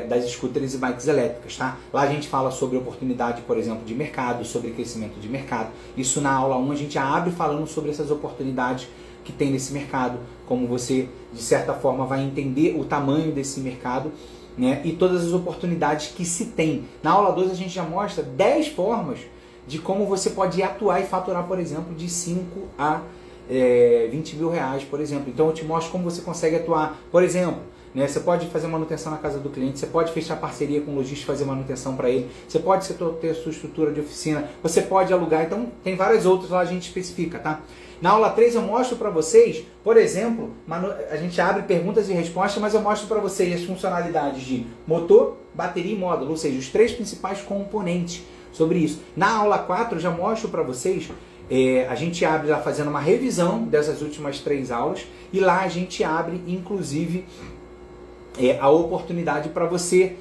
Speaker 1: das scooters e bikes elétricas, tá? Lá a gente fala sobre oportunidade, por exemplo, de mercado, sobre crescimento de mercado. Isso na aula 1 a gente abre falando sobre essas oportunidades que tem nesse mercado, como você, de certa forma, vai entender o tamanho desse mercado, né? E todas as oportunidades que se tem. Na aula 2 a gente já mostra 10 formas de como você pode atuar e faturar, por exemplo, de 5 a 20 mil reais, por exemplo. Então eu te mostro como você consegue atuar, por exemplo, né? Você pode fazer manutenção na casa do cliente, você pode fechar parceria com o lojista e fazer manutenção para ele, você pode ter a sua estrutura de oficina, você pode alugar, então tem várias outras lá, a gente especifica, tá? Na aula 3 eu mostro para vocês, por exemplo, a gente abre perguntas e respostas, mas eu mostro para vocês as funcionalidades de motor, bateria e módulo, ou seja, os 3 principais componentes sobre isso. Na aula 4 eu já mostro para vocês, a gente abre lá fazendo uma revisão dessas últimas 3 aulas, e lá a gente abre, inclusive, a oportunidade para você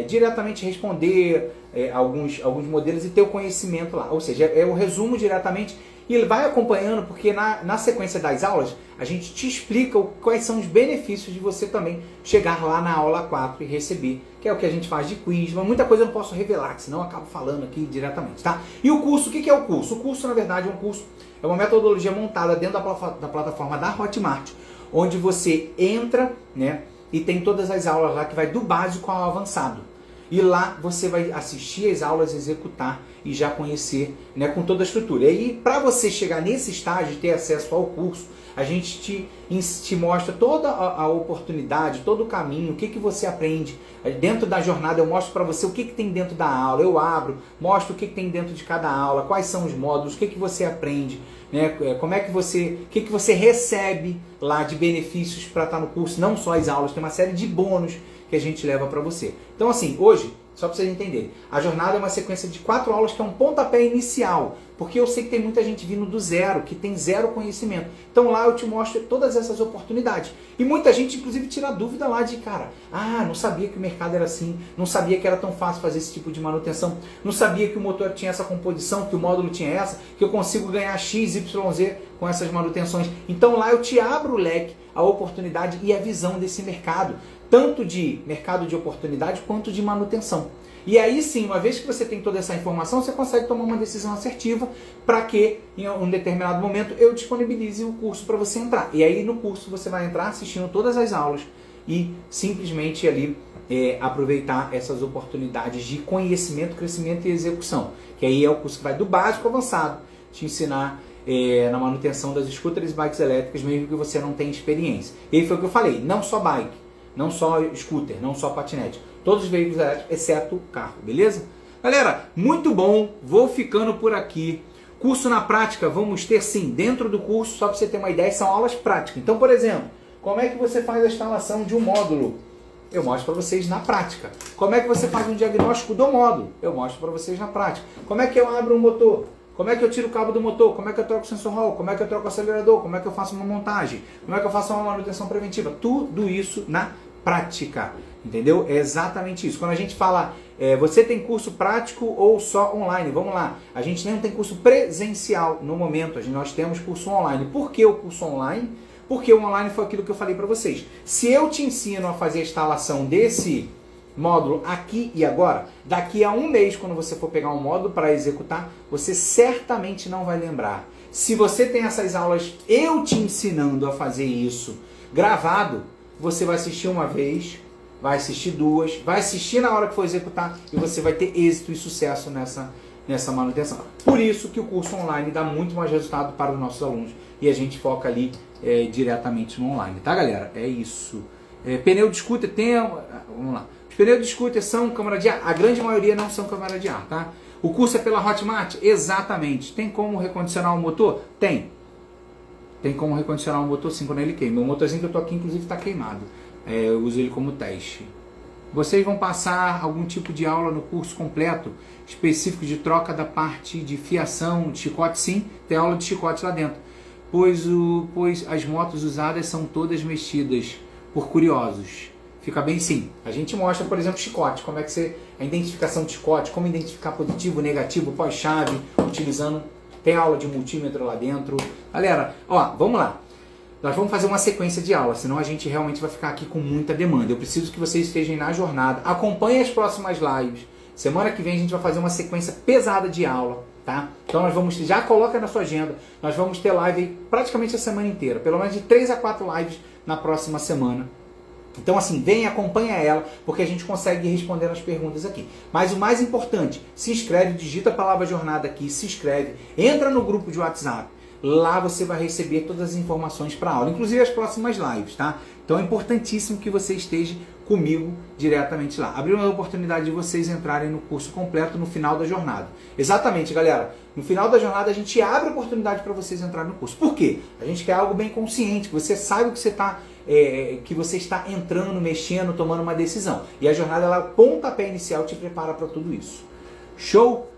Speaker 1: diretamente responder alguns modelos e ter o conhecimento lá. Ou seja, é o resumo diretamente e ele vai acompanhando, porque na sequência das aulas a gente te explica quais são os benefícios de você também chegar lá na aula 4 e receber, que é o que a gente faz de quiz, mas muita coisa eu não posso revelar, senão eu acabo falando aqui diretamente, tá? E o curso, o que é o curso? O curso, na verdade, é uma metodologia montada dentro da plataforma da Hotmart, onde você entra, né, e tem todas as aulas lá que vai do básico ao avançado. E lá você vai assistir as aulas, executar e já conhecer, né, com toda a estrutura. E aí, para você chegar nesse estágio e ter acesso ao curso, a gente te mostra toda a oportunidade, todo o caminho, o que você aprende. Dentro da jornada eu mostro para você o que tem dentro da aula, eu abro, mostro o que tem dentro de cada aula, quais são os módulos, o que você aprende, né, como é que o que você recebe lá de benefícios para estar no curso, não só as aulas, tem uma série de bônus que a gente leva para você. Então assim, hoje, só para vocês entenderem, a jornada é uma sequência de 4 aulas que é um pontapé inicial, porque eu sei que tem muita gente vindo do zero, que tem zero conhecimento. Então lá eu te mostro todas essas oportunidades. E muita gente, inclusive, tira dúvida lá de, cara, não sabia que o mercado era assim, não sabia que era tão fácil fazer esse tipo de manutenção, não sabia que o motor tinha essa composição, que o módulo tinha essa, que eu consigo ganhar X, Y, Z com essas manutenções. Então lá eu te abro o leque, a oportunidade e a visão desse mercado, tanto de mercado de oportunidade quanto de manutenção. E aí sim, uma vez que você tem toda essa informação, você consegue tomar uma decisão assertiva para que, em um determinado momento, eu disponibilize o curso para você entrar. E aí no curso você vai entrar assistindo todas as aulas e simplesmente ali aproveitar essas oportunidades de conhecimento, crescimento e execução. Que aí é o curso que vai do básico ao avançado, te ensinar na manutenção das scooters e bikes elétricas, mesmo que você não tenha experiência. E aí foi o que eu falei, não só bike, não só scooter, não só patinete. Todos os veículos elétricos, exceto o carro, beleza? Galera, muito bom, vou ficando por aqui. Curso na prática, vamos ter sim, dentro do curso, só para você ter uma ideia, são aulas práticas. Então, por exemplo, como é que você faz a instalação de um módulo? Eu mostro para vocês na prática. Como é que você faz um diagnóstico do módulo? Eu mostro para vocês na prática. Como é que eu abro um motor? Como é que eu tiro o cabo do motor? Como é que eu troco o sensor Hall? Como é que eu troco o acelerador? Como é que eu faço uma montagem? Como é que eu faço uma manutenção preventiva? Tudo isso na prática, entendeu? É exatamente isso. Quando a gente fala, você tem curso prático ou só online? Vamos lá, a gente não tem curso presencial no momento, nós temos curso online. Por que o curso online? Porque o online foi aquilo que eu falei para vocês. Se eu te ensino a fazer a instalação desse módulo aqui e agora, daqui a um mês, quando você for pegar um módulo para executar, você certamente não vai lembrar. Se você tem essas aulas, eu te ensinando a fazer isso gravado, você vai assistir uma vez, vai assistir duas, vai assistir na hora que for executar e você vai ter êxito e sucesso nessa manutenção. Por isso que o curso online dá muito mais resultado para os nossos alunos e a gente foca ali diretamente no online, tá, galera? É isso. Pneu de scooter vamos lá. Os pneus de scooter são câmara de ar? A grande maioria não são câmara de ar, tá? O curso é pela Hotmart? Exatamente. Tem como recondicionar o motor? Tem. Tem como recondicionar o motor sim quando ele queima. O motorzinho que eu tô aqui, inclusive, está queimado. Eu uso ele como teste. Vocês vão passar algum tipo de aula no curso completo específico de troca da parte de fiação, de chicote? Sim, tem aula de chicote lá dentro. Pois as motos usadas são todas mexidas por curiosos. Fica bem sim. A gente mostra, por exemplo, chicote. Como é que a identificação de chicote, como identificar positivo, negativo, pós-chave, utilizando... Tem aula de multímetro lá dentro. Galera, ó, vamos lá. Nós vamos fazer uma sequência de aulas, senão a gente realmente vai ficar aqui com muita demanda. Eu preciso que vocês estejam na jornada. Acompanhem as próximas lives. Semana que vem a gente vai fazer uma sequência pesada de aula, tá? Então nós vamos, já coloca na sua agenda, nós vamos ter live praticamente a semana inteira. Pelo menos de 3 a 4 lives na próxima semana. Então assim, vem, acompanha ela, porque a gente consegue responder as perguntas aqui. Mas o mais importante, se inscreve, digita a palavra jornada aqui, se inscreve, entra no grupo de WhatsApp. Lá você vai receber todas as informações para a aula, inclusive as próximas lives, tá? Então é importantíssimo que você esteja comigo diretamente lá. Abrir uma oportunidade de vocês entrarem no curso completo no final da jornada. Exatamente, galera. No final da jornada a gente abre a oportunidade para vocês entrarem no curso. Por quê? A gente quer algo bem consciente, que você saiba que você está entrando, mexendo, tomando uma decisão. E a jornada, ela, pontapé inicial, te prepara para tudo isso. Show?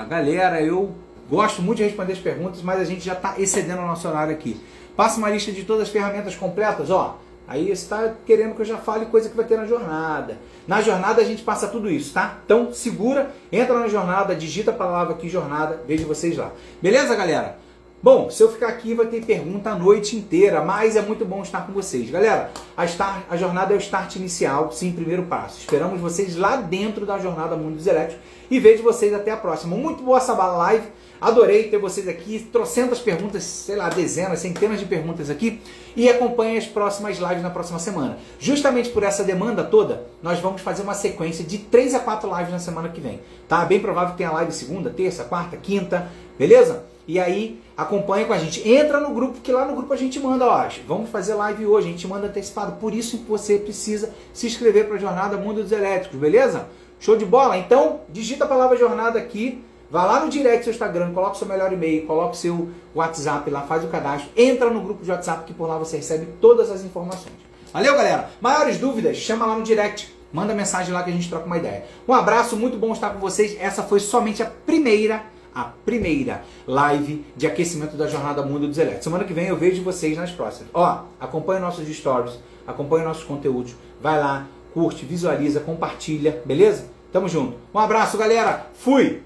Speaker 1: Galera, eu gosto muito de responder as perguntas, mas a gente já está excedendo o nosso horário aqui. Passa uma lista de todas as ferramentas completas, ó. Aí você está querendo que eu já fale coisa que vai ter na jornada. Na jornada a gente passa tudo isso, tá? Então segura, entra na jornada, digita a palavra aqui, jornada, vejo vocês lá. Beleza, galera? Bom, se eu ficar aqui vai ter pergunta a noite inteira, mas é muito bom estar com vocês. Galera, a jornada é o start inicial, sim, primeiro passo. Esperamos vocês lá dentro da jornada Mundo dos Elétricos e vejo vocês até a próxima. Muito boa essa live, adorei ter vocês aqui, trocentas perguntas, sei lá, dezenas, centenas de perguntas aqui e acompanhe as próximas lives na próxima semana. Justamente por essa demanda toda, nós vamos fazer uma sequência de 3 a 4 lives na semana que vem, tá? Bem provável que tenha live segunda, terça, quarta, quinta, beleza? E aí, acompanha com a gente. Entra no grupo, que lá no grupo a gente manda, ó, vamos fazer live hoje, a gente manda antecipado. Por isso que você precisa se inscrever para a Jornada Mundo dos Elétricos, beleza? Show de bola? Então, digita a palavra jornada aqui, vai lá no direct do seu Instagram, coloca o seu melhor e-mail, coloca o seu WhatsApp lá, faz o cadastro, entra no grupo de WhatsApp, que por lá você recebe todas as informações. Valeu, galera? Maiores dúvidas, chama lá no direct, manda mensagem lá que a gente troca uma ideia. Um abraço, muito bom estar com vocês. Essa foi somente a primeira live de aquecimento da Jornada Mundo dos Elétricos. Semana que vem eu vejo vocês nas próximas. Ó, acompanha nossos stories, acompanha nossos conteúdos, vai lá, curte, visualiza, compartilha, beleza? Tamo junto. Um abraço, galera. Fui!